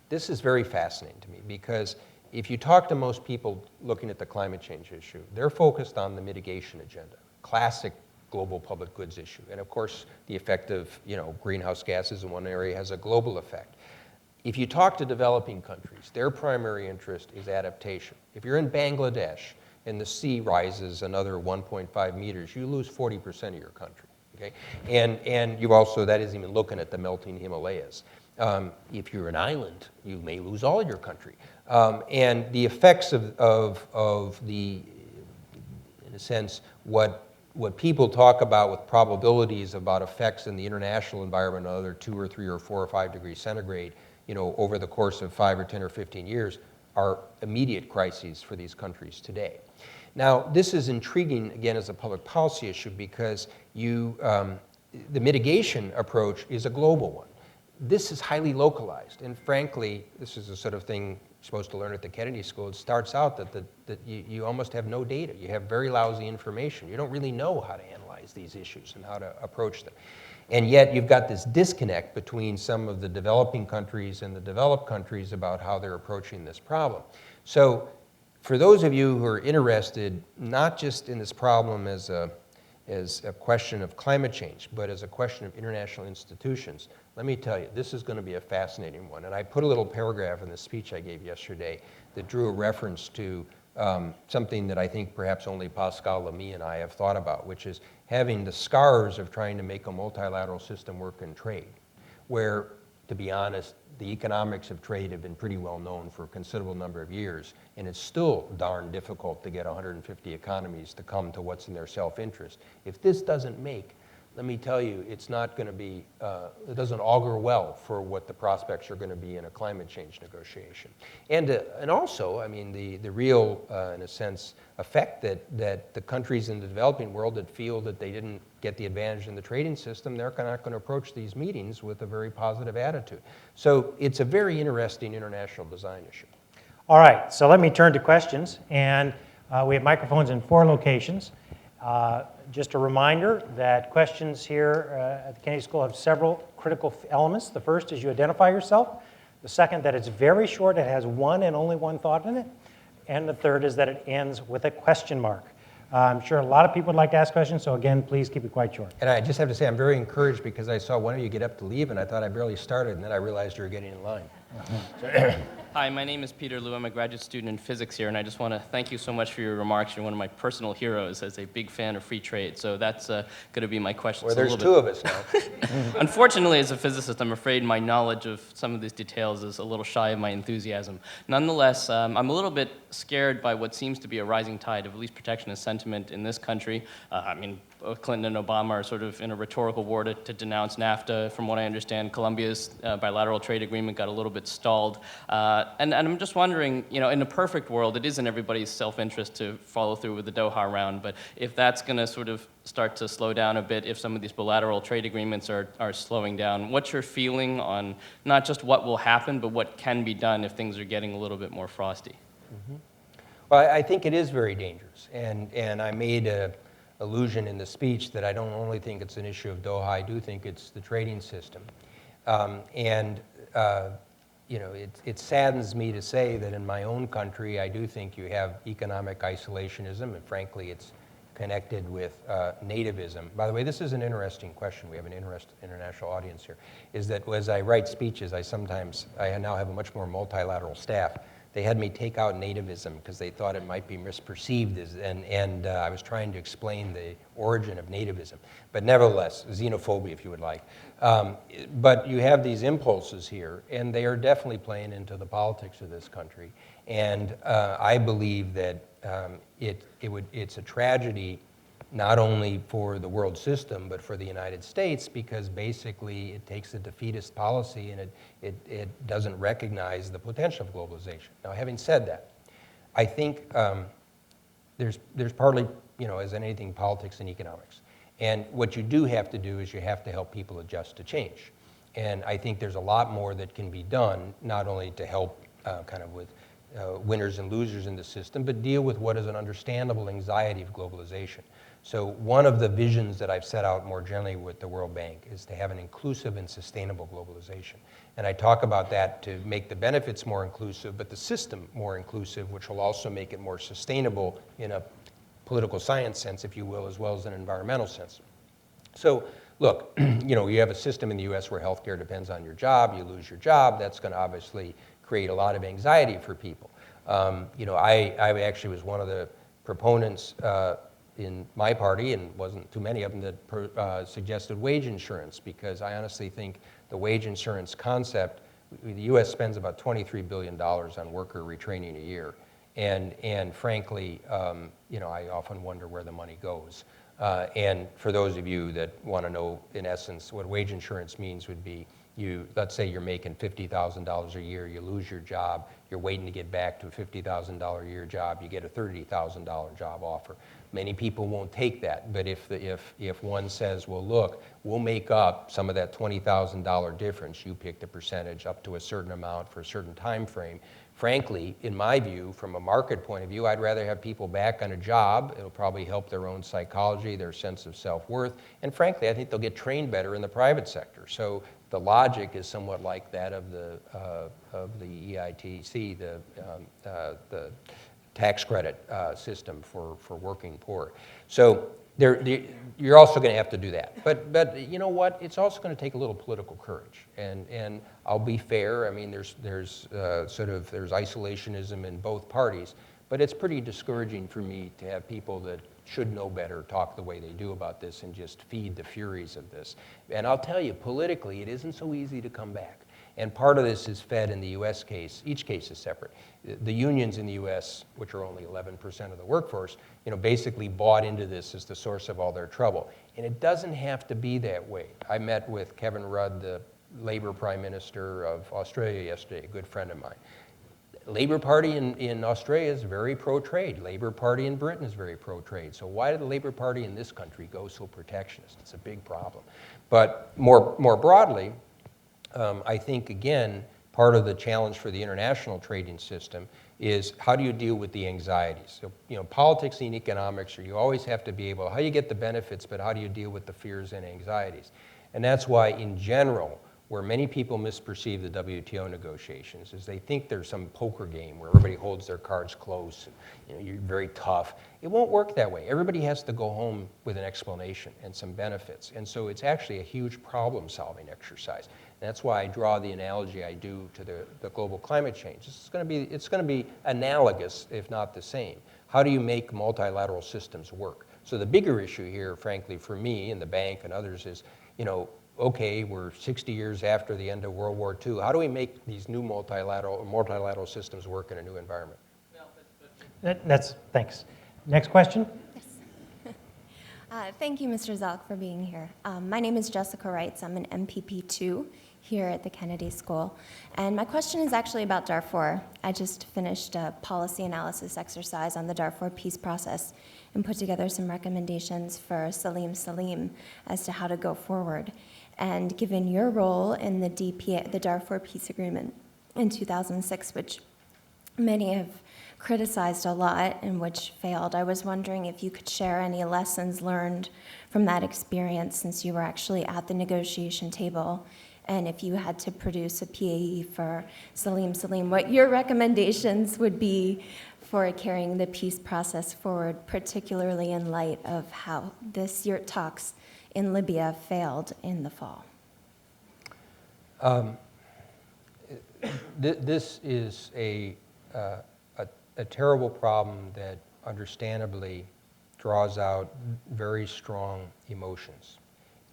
This is very fascinating to me because if you talk to most people looking at the climate change issue, they're focused on the mitigation agenda, classic global public goods issue. And of course, the effect of greenhouse gases in one area has a global effect. If you talk to developing countries, their primary interest is adaptation. If you're in Bangladesh and the sea rises another 1.5 meters, you lose 40% of your country. Okay? And you also, that isn't even looking at the melting Himalayas. If you're an island, you may lose all of your country. And the effects of the, in a sense, what people talk about with probabilities about effects in the international environment, another 2 or 3 or 4 or 5 degrees centigrade, over the course of 5 or 10 or 15 years, are immediate crises for these countries today. Now, this is intriguing, again, as a public policy issue because the mitigation approach is a global one. This is highly localized, and frankly, this is the sort of thing you're supposed to learn at the Kennedy School. It starts out that you almost have no data. You have very lousy information. You don't really know how to analyze these issues and how to approach them. And yet you've got this disconnect between some of the developing countries and the developed countries about how they're approaching this problem. So for those of you who are interested, not just in this problem as a question of climate change, but as a question of international institutions, let me tell you, this is going to be a fascinating one. And I put a little paragraph in the speech I gave yesterday that drew a reference to something that I think perhaps only Pascal Lamy and I have thought about, which is having the scars of trying to make a multilateral system work in trade, where, to be honest, the economics of trade have been pretty well known for a considerable number of years, and it's still darn difficult to get 150 economies to come to what's in their self-interest. If this doesn't make, let me tell you, it's not going to be, it doesn't augur well for what the prospects are going to be in a climate change negotiation. And also, I mean, the real, in a sense, effect that the countries in the developing world that feel that they didn't get the advantage in the trading system, they're not going to approach these meetings with a very positive attitude. So it's a very interesting international design issue. All right, so let me turn to questions. And we have microphones in 4 locations. Just a reminder that questions here at the Kennedy School have several critical elements. The first is you identify yourself. The second, that it's very short, it has one and only one thought in it. And the third is that it ends with a question mark. I'm sure a lot of people would like to ask questions, so again, please keep it quite short. And I just have to say, I'm very encouraged because I saw one of you get up to leave, and I thought I barely started, and then I realized you were getting in line. Hi, my name is Peter Liu. I'm a graduate student in physics here, and I just want to thank you so much for your remarks. You're one of my personal heroes as a big fan of free trade, so that's going to be my question. Well, there's 2 of us now. Unfortunately, as a physicist, I'm afraid my knowledge of some of these details is a little shy of my enthusiasm. Nonetheless, I'm a little bit scared by what seems to be a rising tide of at least protectionist sentiment in this country. I mean, both Clinton and Obama are sort of in a rhetorical war to denounce NAFTA. From what I understand, Colombia's bilateral trade agreement got a little bit stalled. And I'm just wondering, in a perfect world, it is in everybody's self-interest to follow through with the Doha round, but if that's going to sort of start to slow down a bit, if some of these bilateral trade agreements are slowing down, what's your feeling on not just what will happen, but what can be done if things are getting a little bit more frosty? Mm-hmm. Well, I think it is very dangerous, and I made a allusion in the speech that I don't only think it's an issue of Doha, I do think it's the trading system. It saddens me to say that in my own country, I do think you have economic isolationism, and frankly, it's connected with nativism. By the way, this is an interesting question. We have an international audience here. Is that as I write speeches, I now have a much more multilateral staff. They had me take out nativism because they thought it might be misperceived, and I was trying to explain the origin of nativism. But nevertheless, xenophobia, if you would like. But you have these impulses here, and they are definitely playing into the politics of this country. And I believe that it's a tragedy not only for the world system, but for the United States, because basically it takes a defeatist policy and it doesn't recognize the potential of globalization. Now, having said that, I think there's partly as in anything, politics and economics. And what you do have to do is you have to help people adjust to change. And I think there's a lot more that can be done, not only to help kind of with winners and losers in the system, but deal with what is an understandable anxiety of globalization. So one of the visions that I've set out more generally with the World Bank is to have an inclusive and sustainable globalization. And I talk about that to make the benefits more inclusive, but the system more inclusive, which will also make it more sustainable in a political science sense, if you will, as well as an environmental sense. So look, you have a system in the US where healthcare depends on your job. You lose your job, that's going to obviously create a lot of anxiety for people. I actually was one of the proponents in my party, and wasn't too many of them, that suggested wage insurance, because I honestly think the wage insurance concept, the US spends about $23 billion on worker retraining a year. And frankly, I often wonder where the money goes. And for those of you that want to know, in essence, what wage insurance means would be, let's say you're making $50,000 a year, you lose your job, you're waiting to get back to a $50,000 a year job, you get a $30,000 job offer. Many people won't take that, but if one says, well, look, we'll make up some of that $20,000 difference, you pick the percentage up to a certain amount for a certain time frame. Frankly, in my view, from a market point of view, I'd rather have people back on a job. It'll probably help their own psychology, their sense of self-worth, and frankly, I think they'll get trained better in the private sector. So the logic is somewhat like that of the EITC, the tax credit system for working poor. So you're also going to have to do that. But you know what? It's also going to take a little political courage. And I'll be fair. I mean, there's isolationism in both parties. But it's pretty discouraging for me to have people that should know better talk the way they do about this and just feed the furies of this. And I'll tell you, politically, it isn't so easy to come back. And part of this is fed in the US case. Each case is separate. The unions in the US, which are only 11% of the workforce, basically bought into this as the source of all their trouble. And it doesn't have to be that way. I met with Kevin Rudd, the Labour Prime Minister of Australia yesterday, a good friend of mine. Labour Party in Australia is very pro-trade. Labour Party in Britain is very pro-trade. So why did the Labour Party in this country go so protectionist? It's a big problem. But more broadly, I think, again, part of the challenge for the international trading system is how do you deal with the anxieties? So, politics and economics, you always have to be able, how do you get the benefits, but how do you deal with the fears and anxieties? And that's why, in general, where many people misperceive the WTO negotiations is they think there's some poker game where everybody holds their cards close and you're very tough. It won't work that way. Everybody has to go home with an explanation and some benefits. And so it's actually a huge problem-solving exercise. And that's why I draw the analogy I do to the global climate change. It's going to be analogous, if not the same. How do you make multilateral systems work? So the bigger issue here, frankly, for me and the bank and others is, okay, we're 60 years after the end of World War II. How do we make these new multilateral systems work in a new environment? Thanks. Next question? Yes. Thank you, Mr. Zoellick, for being here. My name is Jessica Reitz. I'm an MPP2 here at the Kennedy School. And my question is actually about Darfur. I just finished a policy analysis exercise on the Darfur peace process and put together some recommendations for Salim as to how to go forward. And given your role in the DPA, the Darfur Peace Agreement in 2006, which many have criticized a lot and which failed, I was wondering if you could share any lessons learned from that experience since you were actually at the negotiation table, and if you had to produce a PAE for Salim, what your recommendations would be for carrying the peace process forward, particularly in light of how this year talks in Libya failed in the fall. This is a terrible problem that understandably draws out very strong emotions.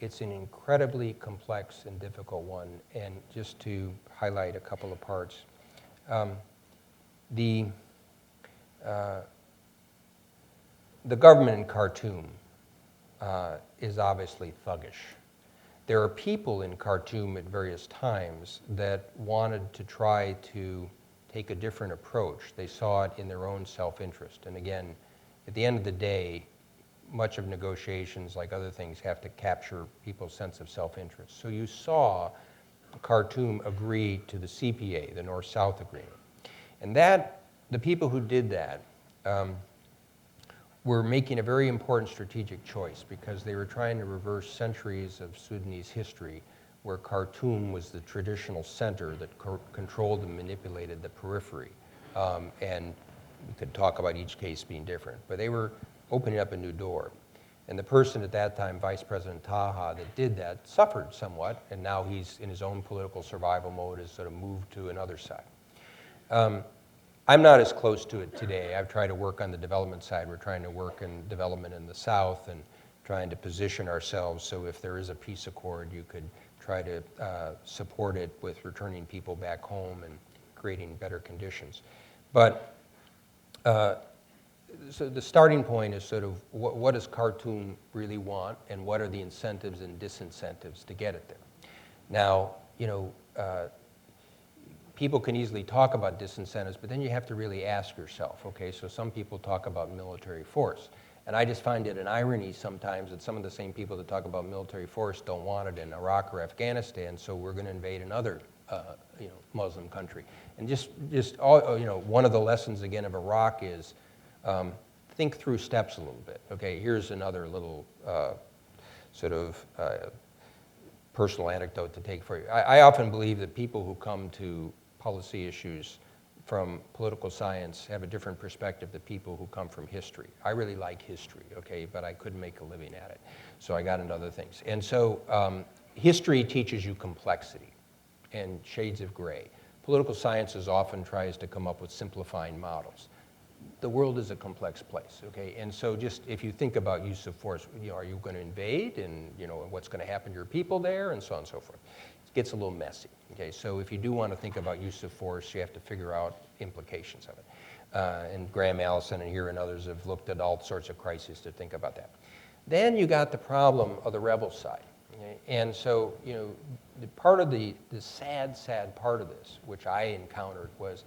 It's an incredibly complex and difficult one, and just to highlight a couple of parts. The government in Khartoum is obviously thuggish. There are people in Khartoum at various times that wanted to try to take a different approach. They saw it in their own self-interest. And again, at the end of the day, much of negotiations, like other things, have to capture people's sense of self-interest. So you saw Khartoum agree to the CPA, the North-South Agreement. And that, the people who did that were making a very important strategic choice because they were trying to reverse centuries of Sudanese history where Khartoum was the traditional center that controlled and manipulated the periphery. And we could talk about each case being different, but they were opening up a new door. And the person at that time, Vice President Taha, that did that suffered somewhat, and now he's in his own political survival mode, has sort of moved to another side. I'm not as close to it today. I've tried to work on the development side. We're trying to work in development in the South and trying to position ourselves so if there is a peace accord, you could try to support it with returning people back home and creating better conditions. But so the starting point is sort of what does Khartoum really want and what are the incentives and disincentives to get it there. Now, you know, people can easily talk about disincentives, but then you have to really ask yourself, okay, so some people talk about military force. And I just find it an irony sometimes that some of the same people that talk about military force don't want it in Iraq or Afghanistan, so we're going to invade another you know, Muslim country. And just all, you know, one of the lessons again of Iraq is think through steps a little bit. Okay, here's another little sort of personal anecdote to take for you. I often believe that people who come to policy issues from political science have a different perspective than people who come from history. I really like history, okay, but I couldn't make a living at it. So I got into other things. And so history teaches you complexity and shades of gray. Political sciences often tries to come up with simplifying models. The world is a complex place, okay? And so just if you think about use of force, you know, are you going to invade and, you know, what's going to happen to your people there and so on and so forth. It gets a little messy, okay? So if you do want to think about use of force, you have to figure out implications of it. And Graham Allison and here and others have looked at all sorts of crises to think about that. Then you got the problem of the rebel side. Okay? And so, you know, the part of the sad part of this, which I encountered was,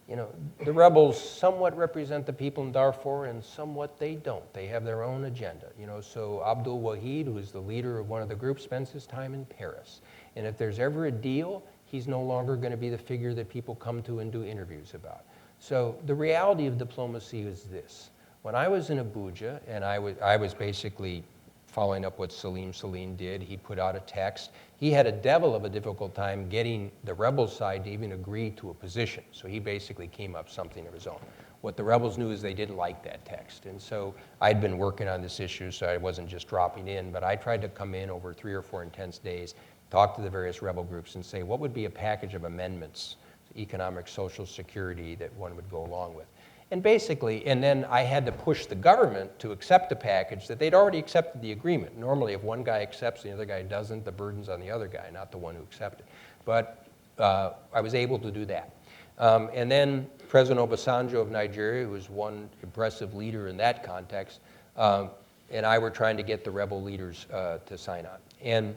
you know, the rebels somewhat represent the people in Darfur and somewhat they don't. They have their own agenda. You know, so Abdul Wahid, who is the leader of one of the groups, spends his time in Paris. And if there's ever a deal, he's no longer going to be the figure that people come to and do interviews about. So the reality of diplomacy is this. When I was in Abuja, and I was basically following up what Salim did, he put out a text. He had a devil of a difficult time getting the rebel side to even agree to a position. So he basically came up with something of his own. What the rebels knew is they didn't like that text. And so I'd been working on this issue, so I wasn't just dropping in, but I tried to come in over 3 or 4 intense days, talk to the various rebel groups and say, what would be a package of amendments to economic social security that one would go along with? And basically, and then I had to push the government to accept a package that they'd already accepted the agreement. Normally, if one guy accepts, the other guy doesn't, the burden's on the other guy, not the one who accepted. But I was able to do that. And then President Obasanjo of Nigeria, who was one impressive leader in that context, and I were trying to get the rebel leaders to sign on.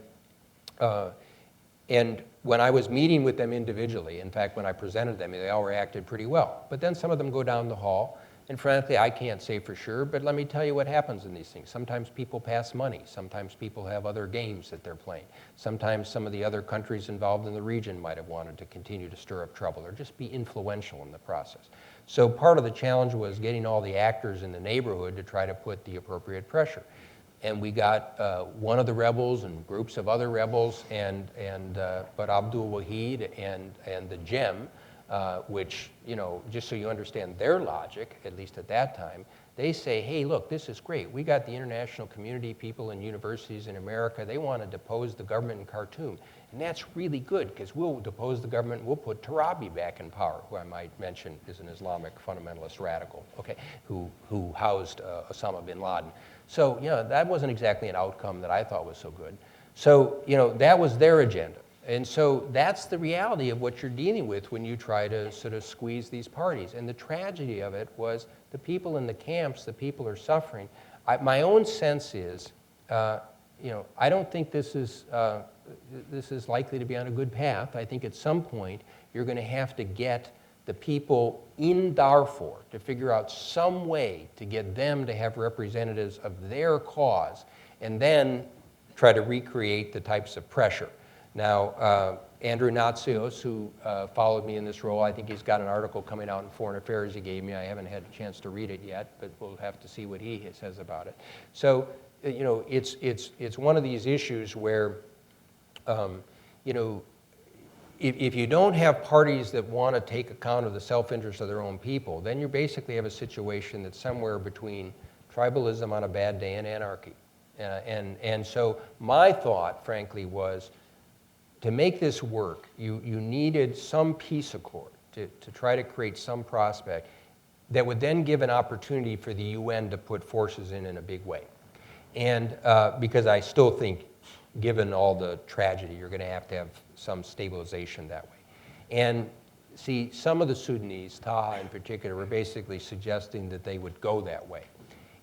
And when I was meeting with them individually, in fact, when I presented them, they all reacted pretty well. But then some of them go down the hall, and frankly, I can't say for sure, but let me tell you what happens in these things. Sometimes people pass money. Sometimes people have other games that they're playing. Sometimes some of the other countries involved in the region might have wanted to continue to stir up trouble or just be influential in the process. So part of the challenge was getting all the actors in the neighborhood to try to put the appropriate pressure. And we got one of the rebels and groups of other rebels, but Abdul Wahid and the GEM, which, you know, just so you understand their logic, at least at that time, they say, hey, look, this is great. We got the international community, people in universities in America. They want to depose the government in Khartoum. And that's really good, because we'll depose the government, we'll put Tarabi back in power, who I might mention is an Islamic fundamentalist radical, okay, who housed Osama bin Laden. So, you know, that wasn't exactly an outcome that I thought was so good. So, you know, that was their agenda. And so that's the reality of what you're dealing with when you try to sort of squeeze these parties. And the tragedy of it was the people in the camps, the people are suffering. My own sense is, you know, I don't think this is likely to be on a good path. I think at some point you're going to have to get the people in Darfur to figure out some way to get them to have representatives of their cause, and then try to recreate the types of pressure. Now, Andrew Natsios, who followed me in this role, I think he's got an article coming out in Foreign Affairs he gave me. I haven't had a chance to read it yet, but we'll have to see what he says about it. So, you know, it's one of these issues where, you know, if you don't have parties that want to take account of the self-interest of their own people, then you basically have a situation that's somewhere between tribalism on a bad day and anarchy. And so my thought, frankly, was to make this work, you needed some peace accord to try to create some prospect that would then give an opportunity for the UN to put forces in a big way. And because I still think, given all the tragedy, you're going to have some stabilization that way. And see, some of the Sudanese, Taha in particular, were basically suggesting that they would go that way.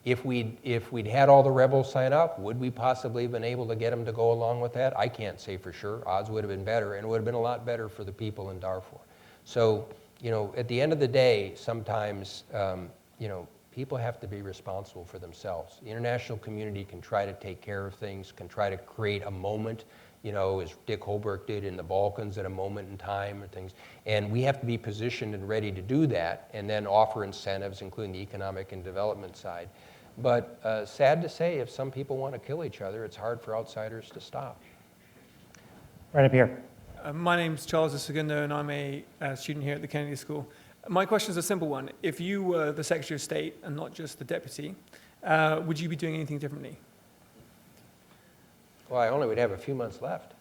If we'd had all the rebels sign up, would we possibly have been able to get them to go along with that? I can't say for sure. Odds would have been better, and it would have been a lot better for the people in Darfur. So, you know, at the end of the day, sometimes, you know, people have to be responsible for themselves. The international community can try to take care of things, can try to create a moment, you know, as Dick Holbrooke did in the Balkans at a moment in time and things. And we have to be positioned and ready to do that, and then offer incentives, including the economic and development side. But sad to say, if some people want to kill each other, it's hard for outsiders to stop. Right up here. My name's Charles Segundo, and I'm a student here at the Kennedy School. My question is a simple one. If you were the Secretary of State and not just the Deputy, would you be doing anything differently? Well, I only would have a few months left.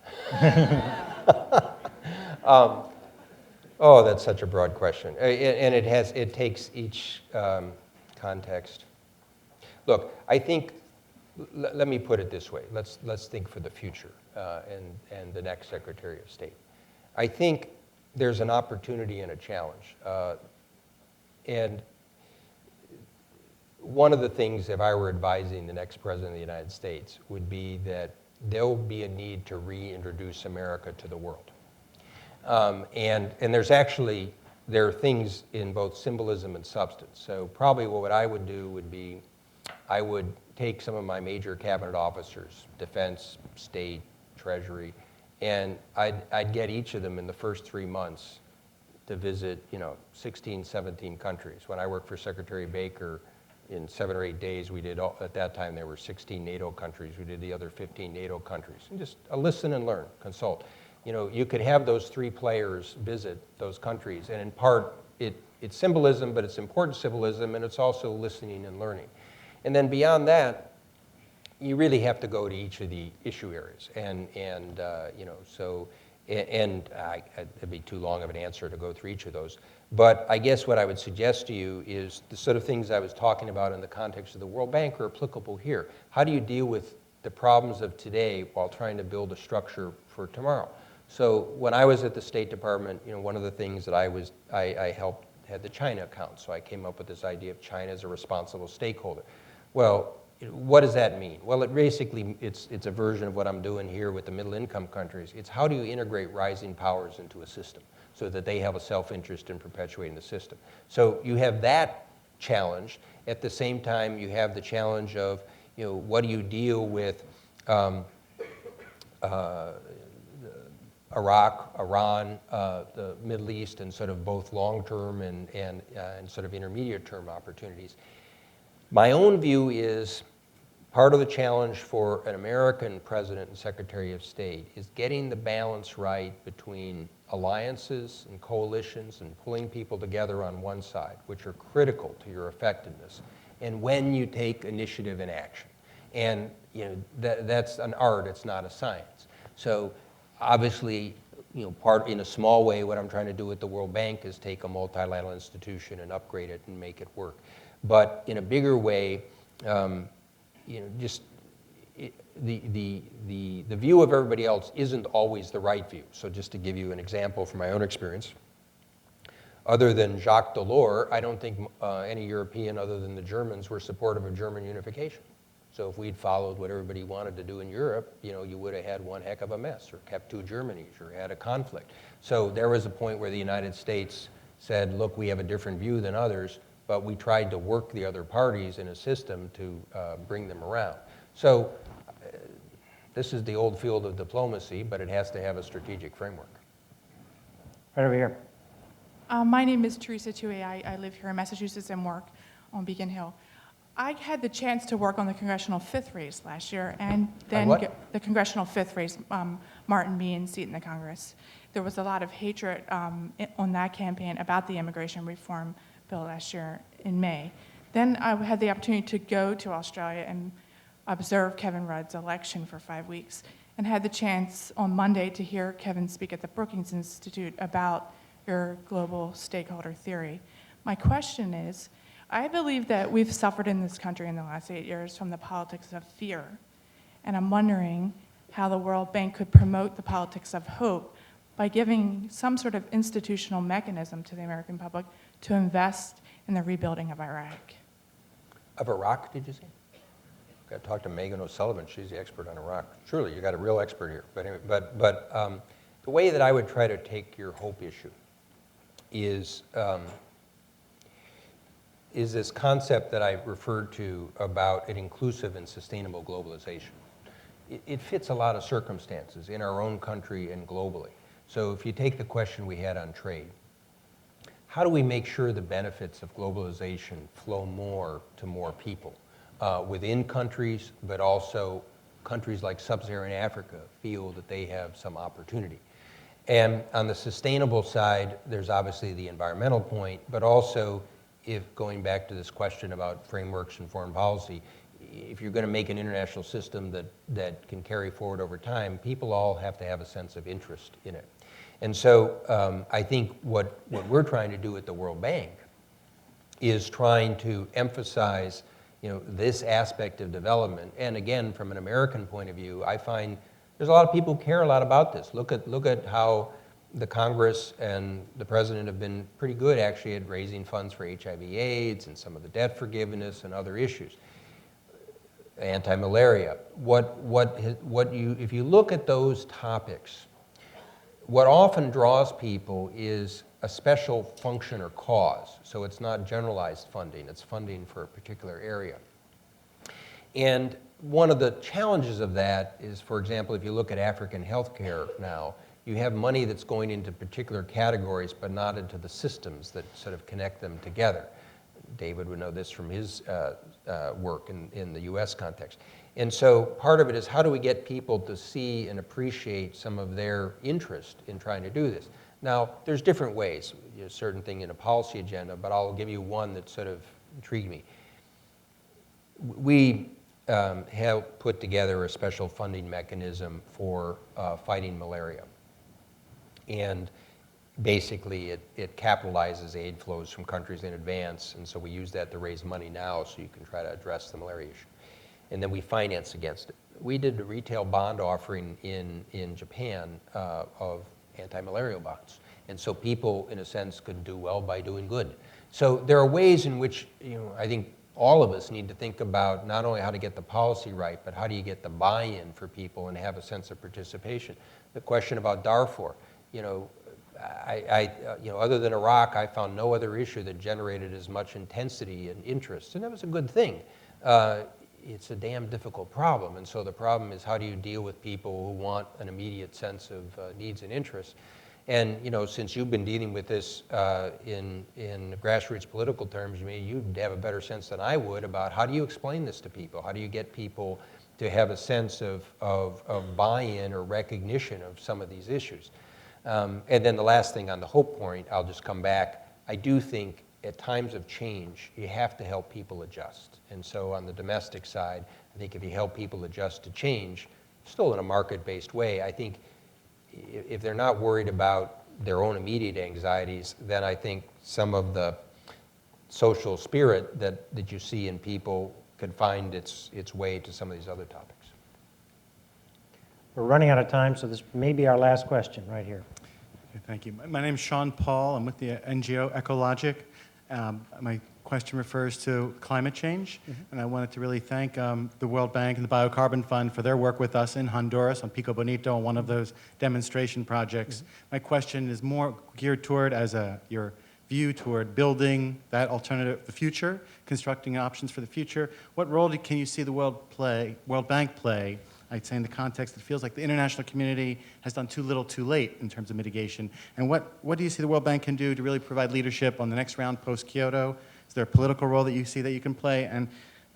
Oh, that's such a broad question. And it takes each context. Look, I think, let me put it this way. Let's think for the future and the next Secretary of State. I think there's an opportunity and a challenge. And one of the things, if I were advising the next President of the United States, would be that there'll be a need to reintroduce America to the world. And there are things in both symbolism and substance. So probably what I would do would be, I would take some of my major cabinet officers, Defense, State, Treasury, and I'd get each of them in the first 3 months to visit, 16, 17 countries. When I worked for Secretary Baker, in 7 or 8 days, we did, at that time there were 16 NATO countries. We did the other 15 NATO countries. And just listen and learn, consult. You could have those 3 players visit those countries, and in part, it's symbolism, but it's important symbolism, and it's also listening and learning. And then beyond that, you really have to go to each of the issue areas. It'd be too long of an answer to go through each of those. But I guess what I would suggest to you is the sort of things I was talking about in the context of the World Bank are applicable here. How do you deal with the problems of today while trying to build a structure for tomorrow? So when I was at the State Department, one of the things that I helped had the China account. So I came up with this idea of China as a responsible stakeholder. Well, what does that mean? Well, it's a version of what I'm doing here with the middle income countries. It's how do you integrate rising powers into a system so that they have a self-interest in perpetuating the system. So you have that challenge. At the same time, you have the challenge of, what do you deal with Iraq, Iran, the Middle East, and sort of both long-term and sort of intermediate-term opportunities. My own view is part of the challenge for an American president and Secretary of State is getting the balance right between alliances and coalitions and pulling people together on one side, which are critical to your effectiveness, and when you take initiative and action. And that's an art, it's not a science. So obviously, in a small way, what I'm trying to do with the World Bank is take a multilateral institution and upgrade it and make it work. But in a bigger way, the view of everybody else isn't always the right view. So just to give you an example from my own experience, other than Jacques Delors, I don't think any European other than the Germans were supportive of German unification. So if we'd followed what everybody wanted to do in Europe, you would have had one heck of a mess, or kept 2 Germanys, or had a conflict. So there was a point where the United States said, look, we have a different view than others, but we tried to work the other parties in a system to bring them around. So this is the old field of diplomacy, but it has to have a strategic framework. Right over here. My name is Teresa Tui. I live here in Massachusetts and work on Beacon Hill. I had the chance to work on the congressional fifth race last year, and then the congressional fifth race, Martin Bean's seat in the Congress. There was a lot of hatred on that campaign about the immigration reform bill last year in May. Then I had the opportunity to go to Australia and observe Kevin Rudd's election for 5 weeks, and had the chance on Monday to hear Kevin speak at the Brookings Institute about your global stakeholder theory. My question is, I believe that we've suffered in this country in the last 8 years from the politics of fear, and I'm wondering how the World Bank could promote the politics of hope by giving some sort of institutional mechanism to the American public to invest in the rebuilding of Iraq. Of Iraq, did you say? Got to talk to Megan O'Sullivan. She's the expert on Iraq. Surely, you got a real expert here. But anyway, the way that I would try to take your hope issue is this concept that I referred to about an inclusive and sustainable globalization. It fits a lot of circumstances in our own country and globally. So if you take the question we had on trade, how do we make sure the benefits of globalization flow more to more people within countries, but also countries like sub-Saharan Africa feel that they have some opportunity? And on the sustainable side, there's obviously the environmental point, but also, if going back to this question about frameworks and foreign policy, if you're going to make an international system that can carry forward over time, people all have to have a sense of interest in it. And so I think what we're trying to do at the World Bank is trying to emphasize, this aspect of development. And again, from an American point of view, I find there's a lot of people who care a lot about this. Look at how the Congress and the President have been pretty good actually at raising funds for HIV/AIDS and some of the debt forgiveness and other issues. Anti-malaria. If you look at those topics, what often draws people is a special function or cause. So it's not generalized funding, it's funding for a particular area. And one of the challenges of that is, for example, if you look at African healthcare now, you have money that's going into particular categories, but not into the systems that sort of connect them together. David would know this from his work in the US context. And so part of it is, how do we get people to see and appreciate some of their interest in trying to do this? Now, there's different ways, a certain thing in a policy agenda, but I'll give you one that sort of intrigued me. We have put together a special funding mechanism for fighting malaria. And basically, it capitalizes aid flows from countries in advance, and so we use that to raise money now so you can try to address the malaria issue. And then we finance against it. We did a retail bond offering in Japan of anti-malarial bonds. And so people, in a sense, could do well by doing good. So there are ways in which, I think all of us need to think about not only how to get the policy right, but how do you get the buy-in for people and have a sense of participation. The question about Darfur, other than Iraq, I found no other issue that generated as much intensity and interest, and that was a good thing. It's a damn difficult problem, and so the problem is, how do you deal with people who want an immediate sense of needs and interests? And since you've been dealing with this in grassroots political terms, you'd have a better sense than I would about how do you explain this to people? How do you get people to have a sense of buy-in or recognition of some of these issues? And then the last thing on the hope point, I'll just come back. I do think at times of change, you have to help people adjust. And so on the domestic side, I think if you help people adjust to change, still in a market-based way, I think if they're not worried about their own immediate anxieties, then I think some of the social spirit that you see in people could find its way to some of these other topics. We're running out of time, so this may be our last question right here. Okay, thank you. My name is Sean Paul. I'm with the NGO Ecologic. My question refers to climate change, and I wanted to really thank the World Bank and the Biocarbon Fund for their work with us in Honduras on Pico Bonito on one of those demonstration projects. My question is more geared toward, as your view toward building that alternative, the future, constructing options for the future. What role can you see the World Bank play? I'd say in the context, it feels like the international community has done too little too late in terms of mitigation. And what do you see the World Bank can do to really provide leadership on the next round post-Kyoto? Is there a political role that you see that you can play? And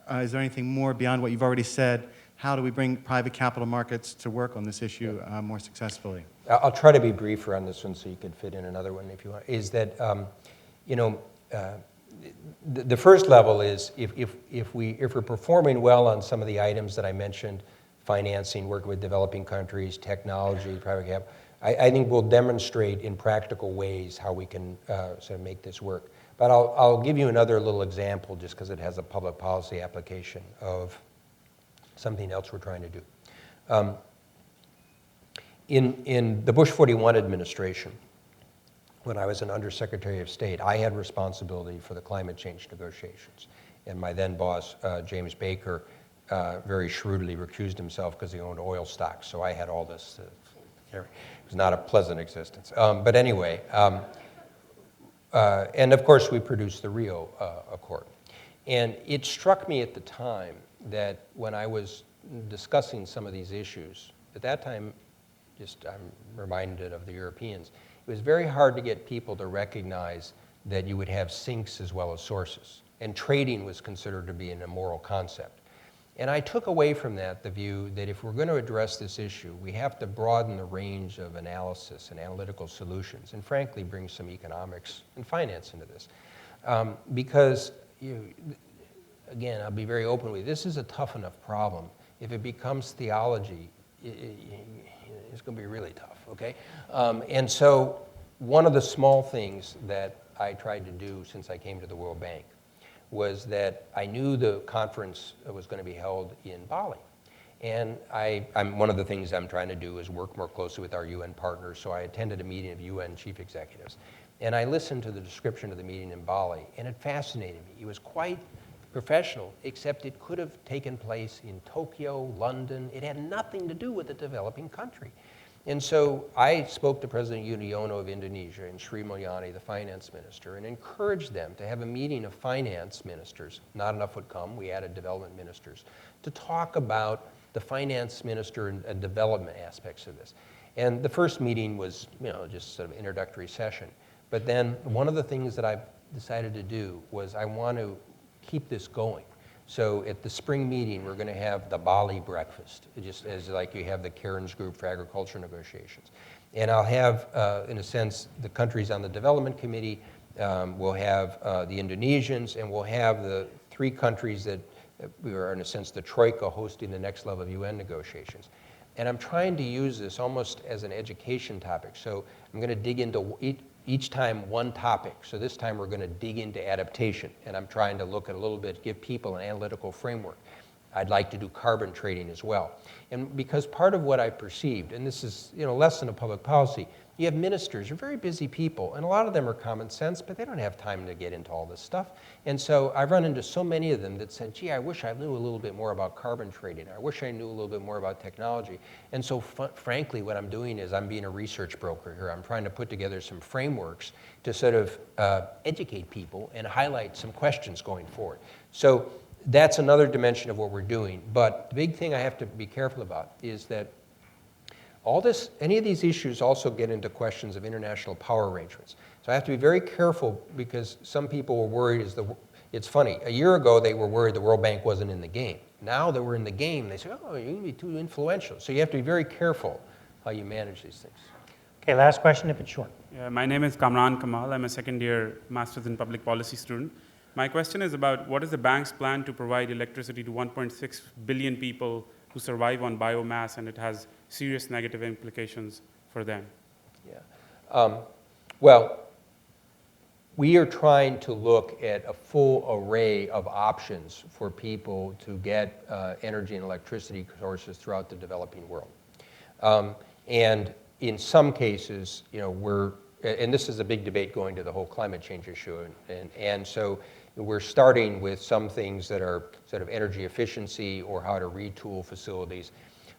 is there anything more beyond what you've already said? How do we bring private capital markets to work on this issue more successfully? I'll try to be briefer on this one so you could fit in another one if you want, is that, the first level is if we're performing well on some of the items that I mentioned, financing, working with developing countries, technology, private capital, I think we'll demonstrate in practical ways how we can sort of make this work. But I'll give you another little example just because it has a public policy application of something else we're trying to do. In the Bush 41 administration, when I was an Undersecretary of State, I had responsibility for the climate change negotiations. And my then boss, James Baker, very shrewdly recused himself because he owned oil stocks. So I had all this. It was not a pleasant existence. But anyway, and of course we produced the Rio Accord. And it struck me at the time that when I was discussing some of these issues, at that time, I'm reminded of the Europeans, it was very hard to get people to recognize that you would have sinks as well as sources. And trading was considered to be an immoral concept. And I took away from that the view that if we're going to address this issue, we have to broaden the range of analysis and analytical solutions, and frankly, bring some economics and finance into this. Because, again, I'll be very open with you, this is a tough enough problem. If it becomes theology, it's going to be really tough, okay? And so one of the small things that I tried to do since I came to the World Bank was that I knew the conference was going to be held in Bali. And one of the things I'm trying to do is work more closely with our UN partners, so I attended a meeting of UN chief executives. And I listened to the description of the meeting in Bali, and it fascinated me. It was quite professional, except it could have taken place in Tokyo, London. It had nothing to do with a developing country. And so I spoke to President Yudhoyono of Indonesia and Sri Mulyani, the finance minister, and encouraged them to have a meeting of finance ministers. Not enough would come. We added development ministers to talk about the finance minister and development aspects of this. And the first meeting was, just sort of introductory session. But then one of the things that I decided to do was I want to keep this going. So at the spring meeting, we're going to have the Bali breakfast, just as like you have the Cairns Group for agriculture negotiations. And I'll have, in a sense, the countries on the development committee, we'll have the Indonesians, and we'll have the 3 countries that we are, in a sense, the troika hosting the next level of UN negotiations. And I'm trying to use this almost as an education topic. So I'm going to dig into each time one topic. So this time we're going to dig into adaptation, and I'm trying to look at a little bit, give people an analytical framework. I'd like to do carbon trading as well. And because part of what I perceived, and this is less than a public policy, you have ministers, you're very busy people, and a lot of them are common sense, but they don't have time to get into all this stuff. And so I've run into so many of them that said, gee, I wish I knew a little bit more about carbon trading. I wish I knew a little bit more about technology. And so frankly, what I'm doing is I'm being a research broker here. I'm trying to put together some frameworks to sort of educate people and highlight some questions going forward. So that's another dimension of what we're doing. But the big thing I have to be careful about is that any of these issues also get into questions of international power arrangements. So I have to be very careful because some people were worried, it's funny, a year ago they were worried the World Bank wasn't in the game. Now that we're in the game, they say, oh, you're going to be too influential. So you have to be very careful how you manage these things. Okay, last question if it's short. Yeah, my name is Kamran Kamal. I'm a second-year Master's in Public Policy student. My question is about what is the bank's plan to provide electricity to 1.6 billion people who survive on biomass, and it has serious negative implications for them? Yeah. Well, we are trying to look at a full array of options for people to get energy and electricity sources throughout the developing world. And in some cases, and this is a big debate going to the whole climate change issue, and so we're starting with some things that are sort of energy efficiency or how to retool facilities.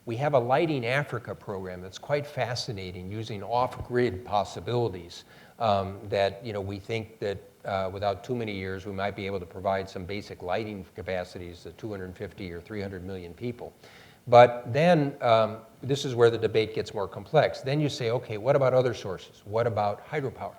We have a Lighting Africa program that's quite fascinating, using off-grid possibilities that we think that without too many years, we might be able to provide some basic lighting capacities to 250 or 300 million people. But then this is where the debate gets more complex. Then you say, okay, what about other sources? What about hydropower?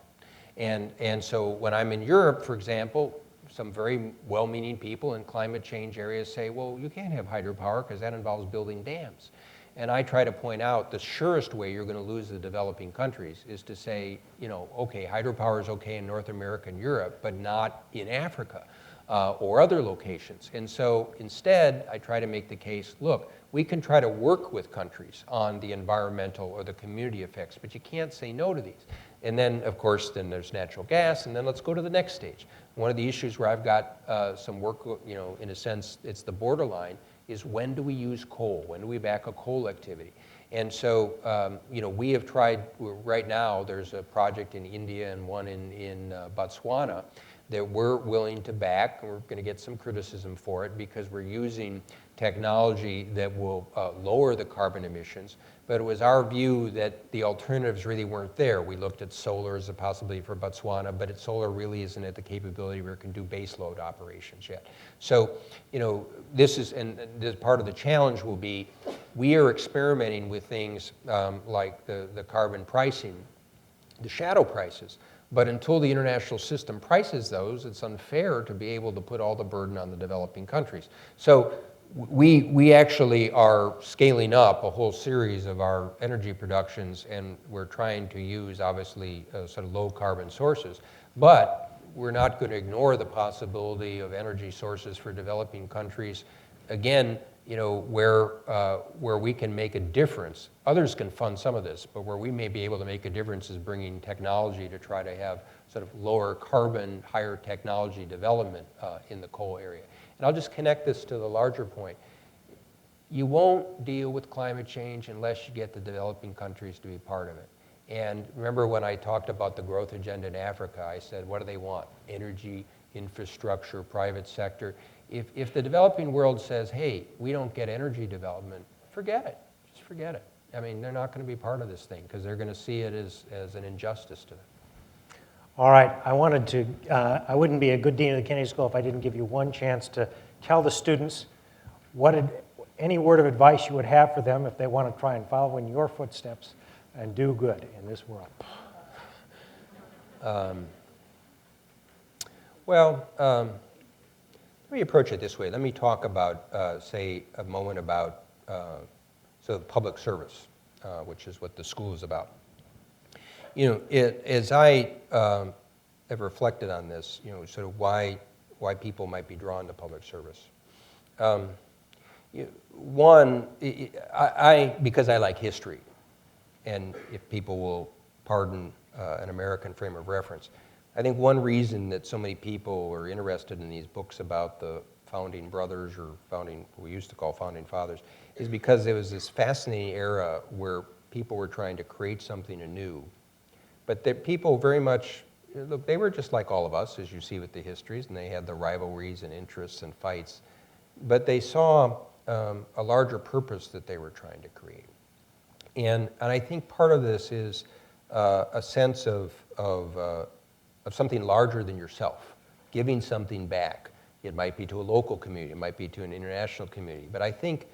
And so when I'm in Europe, for example, some very well-meaning people in climate change areas say, well, you can't have hydropower because that involves building dams. And I try to point out the surest way you're going to lose the developing countries is to say, okay, hydropower is okay in North America and Europe, but not in Africa or other locations. And so instead, I try to make the case, look, we can try to work with countries on the environmental or the community effects, but you can't say no to these. And then, of course, then there's natural gas, and then let's go to the next stage. One of the issues where I've got some work, in a sense, it's the borderline, is when do we use coal? When do we back a coal activity? And so, we have tried, right now, there's a project in India and one in Botswana that we're willing to back, and we're going to get some criticism for it because we're using technology that will lower the carbon emissions. But it was our view that the alternatives really weren't there. We looked at solar as a possibility for Botswana, but solar really isn't at the capability where it can do base load operations yet. So, this is, and this part of the challenge will be, we are experimenting with things like the carbon pricing, the shadow prices. But until the international system prices those, it's unfair to be able to put all the burden on the developing countries. So we actually are scaling up a whole series of our energy productions, and we're trying to use, obviously, sort of low carbon sources. But we're not going to ignore the possibility of energy sources for developing countries. Again, where we can make a difference. Others can fund some of this, but where we may be able to make a difference is bringing technology to try to have sort of lower carbon, higher technology development in the coal area. And I'll just connect this to the larger point. You won't deal with climate change unless you get the developing countries to be part of it. And remember when I talked about the growth agenda in Africa, I said, what do they want? Energy, infrastructure, private sector. If the developing world says, hey, we don't get energy development, forget it. Just forget it. I mean, they're not going to be part of this thing because they're going to see it as an injustice to them. All right, I wouldn't be a good dean of the Kennedy School if I didn't give you one chance to tell the students any word of advice you would have for them if they want to try and follow in your footsteps and do good in this world. Let me approach it this way. Let me talk about, say, a moment about public service, which is what the school is about. As I have reflected on this, sort of why people might be drawn to public service. One, because I like history, and if people will pardon an American frame of reference, I think one reason that so many people are interested in these books about the founding brothers or we used to call founding fathers, is because there was this fascinating era where people were trying to create something anew. But that people very much, look, they were just like all of us, as you see with the histories, and they had the rivalries and interests and fights. But they saw a larger purpose that they were trying to create. And I think part of this is a sense of something larger than yourself, giving something back. It might be to a local community, it might be to an international community. But I think,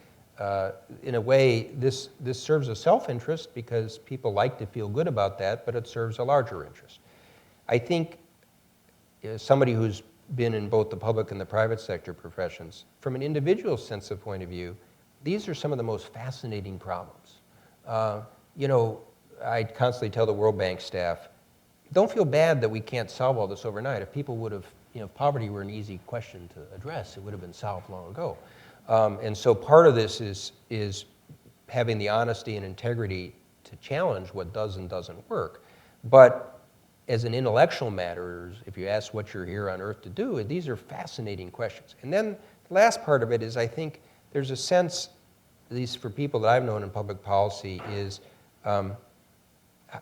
in a way, this serves a self-interest because people like to feel good about that, but it serves a larger interest. I think as somebody who's been in both the public and the private sector professions, from an individual sense of point of view, these are some of the most fascinating problems. I constantly tell the World Bank staff, don't feel bad that we can't solve all this overnight. If people would have, if poverty were an easy question to address, it would have been solved long ago. And so part of this is having the honesty and integrity to challenge what does and doesn't work. But as an intellectual matter, if you ask what you're here on earth to do, these are fascinating questions. And then the last part of it is I think there's a sense, at least for people that I've known in public policy, is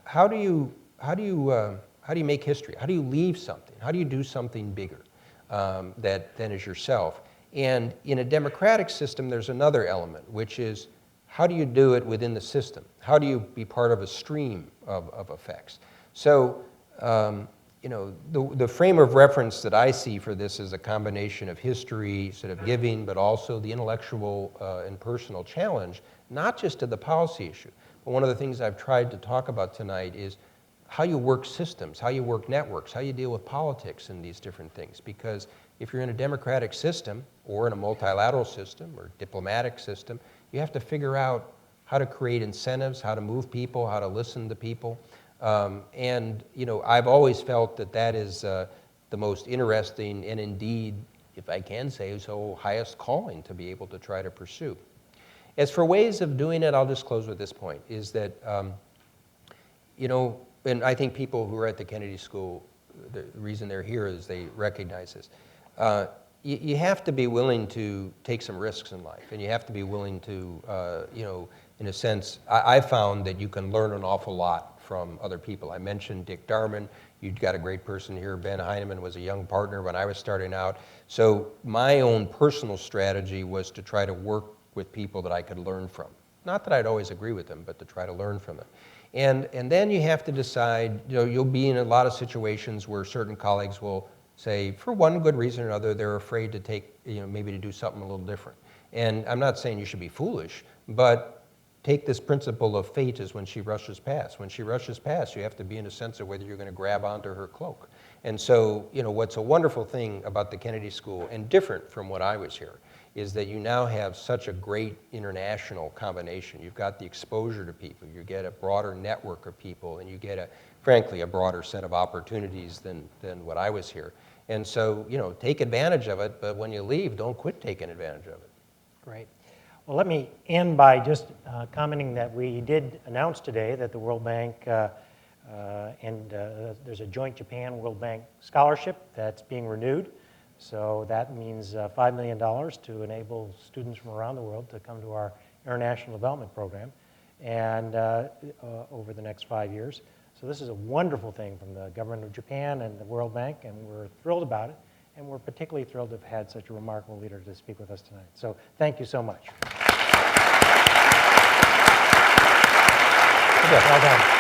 how do you make history? How do you leave something? How do you do something bigger than is yourself? And in a democratic system, there's another element, which is how do you do it within the system? How do you be part of a stream of effects? So, you know, the frame of reference that I see for this is a combination of history, sort of giving, but also the intellectual and personal challenge, not just to the policy issue. But one of the things I've tried to talk about tonight is how you work systems, how you work networks, how you deal with politics and these different things. Because if you're in a democratic system, or in a multilateral system, or diplomatic system, you have to figure out how to create incentives, how to move people, how to listen to people. And you know, I've always felt that that is the most interesting and indeed, if I can say so, highest calling to be able to try to pursue. As for ways of doing it, I'll just close with this point, is that, you know, and I think people who are at the Kennedy School, the reason they're here is they recognize this. You have to be willing to take some risks in life, and you have to be willing to, you know, in a sense, I found that you can learn an awful lot from other people. I mentioned Dick Darman. You've got a great person here. Ben Heineman was a young partner when I was starting out. So my own personal strategy was to try to work with people that I could learn from. Not that I'd always agree with them, but to try to learn from them. And then you have to decide, you know, you'll be in a lot of situations where certain colleagues will say, for one good reason or another, they're afraid to take, you know, maybe to do something a little different. And I'm not saying you should be foolish, but take this principle of fate as when she rushes past. When she rushes past, you have to be in a sense of whether you're going to grab onto her cloak. And so, you know, what's a wonderful thing about the Kennedy School, and different from what I was here, is that you now have such a great international combination. You've got the exposure to people, you get a broader network of people, and you get, frankly, a broader set of opportunities than what I was here. And so, you know, take advantage of it, but when you leave, don't quit taking advantage of it. Great. Well, let me end by just commenting that we did announce today that the World Bank there's a joint Japan-World Bank scholarship that's being renewed. So that means $5 million to enable students from around the world to come to our international development program and over the next 5 years. So this is a wonderful thing from the government of Japan and the World Bank, and we're thrilled about it. And we're particularly thrilled to have had such a remarkable leader to speak with us tonight. So thank you so much. Well done.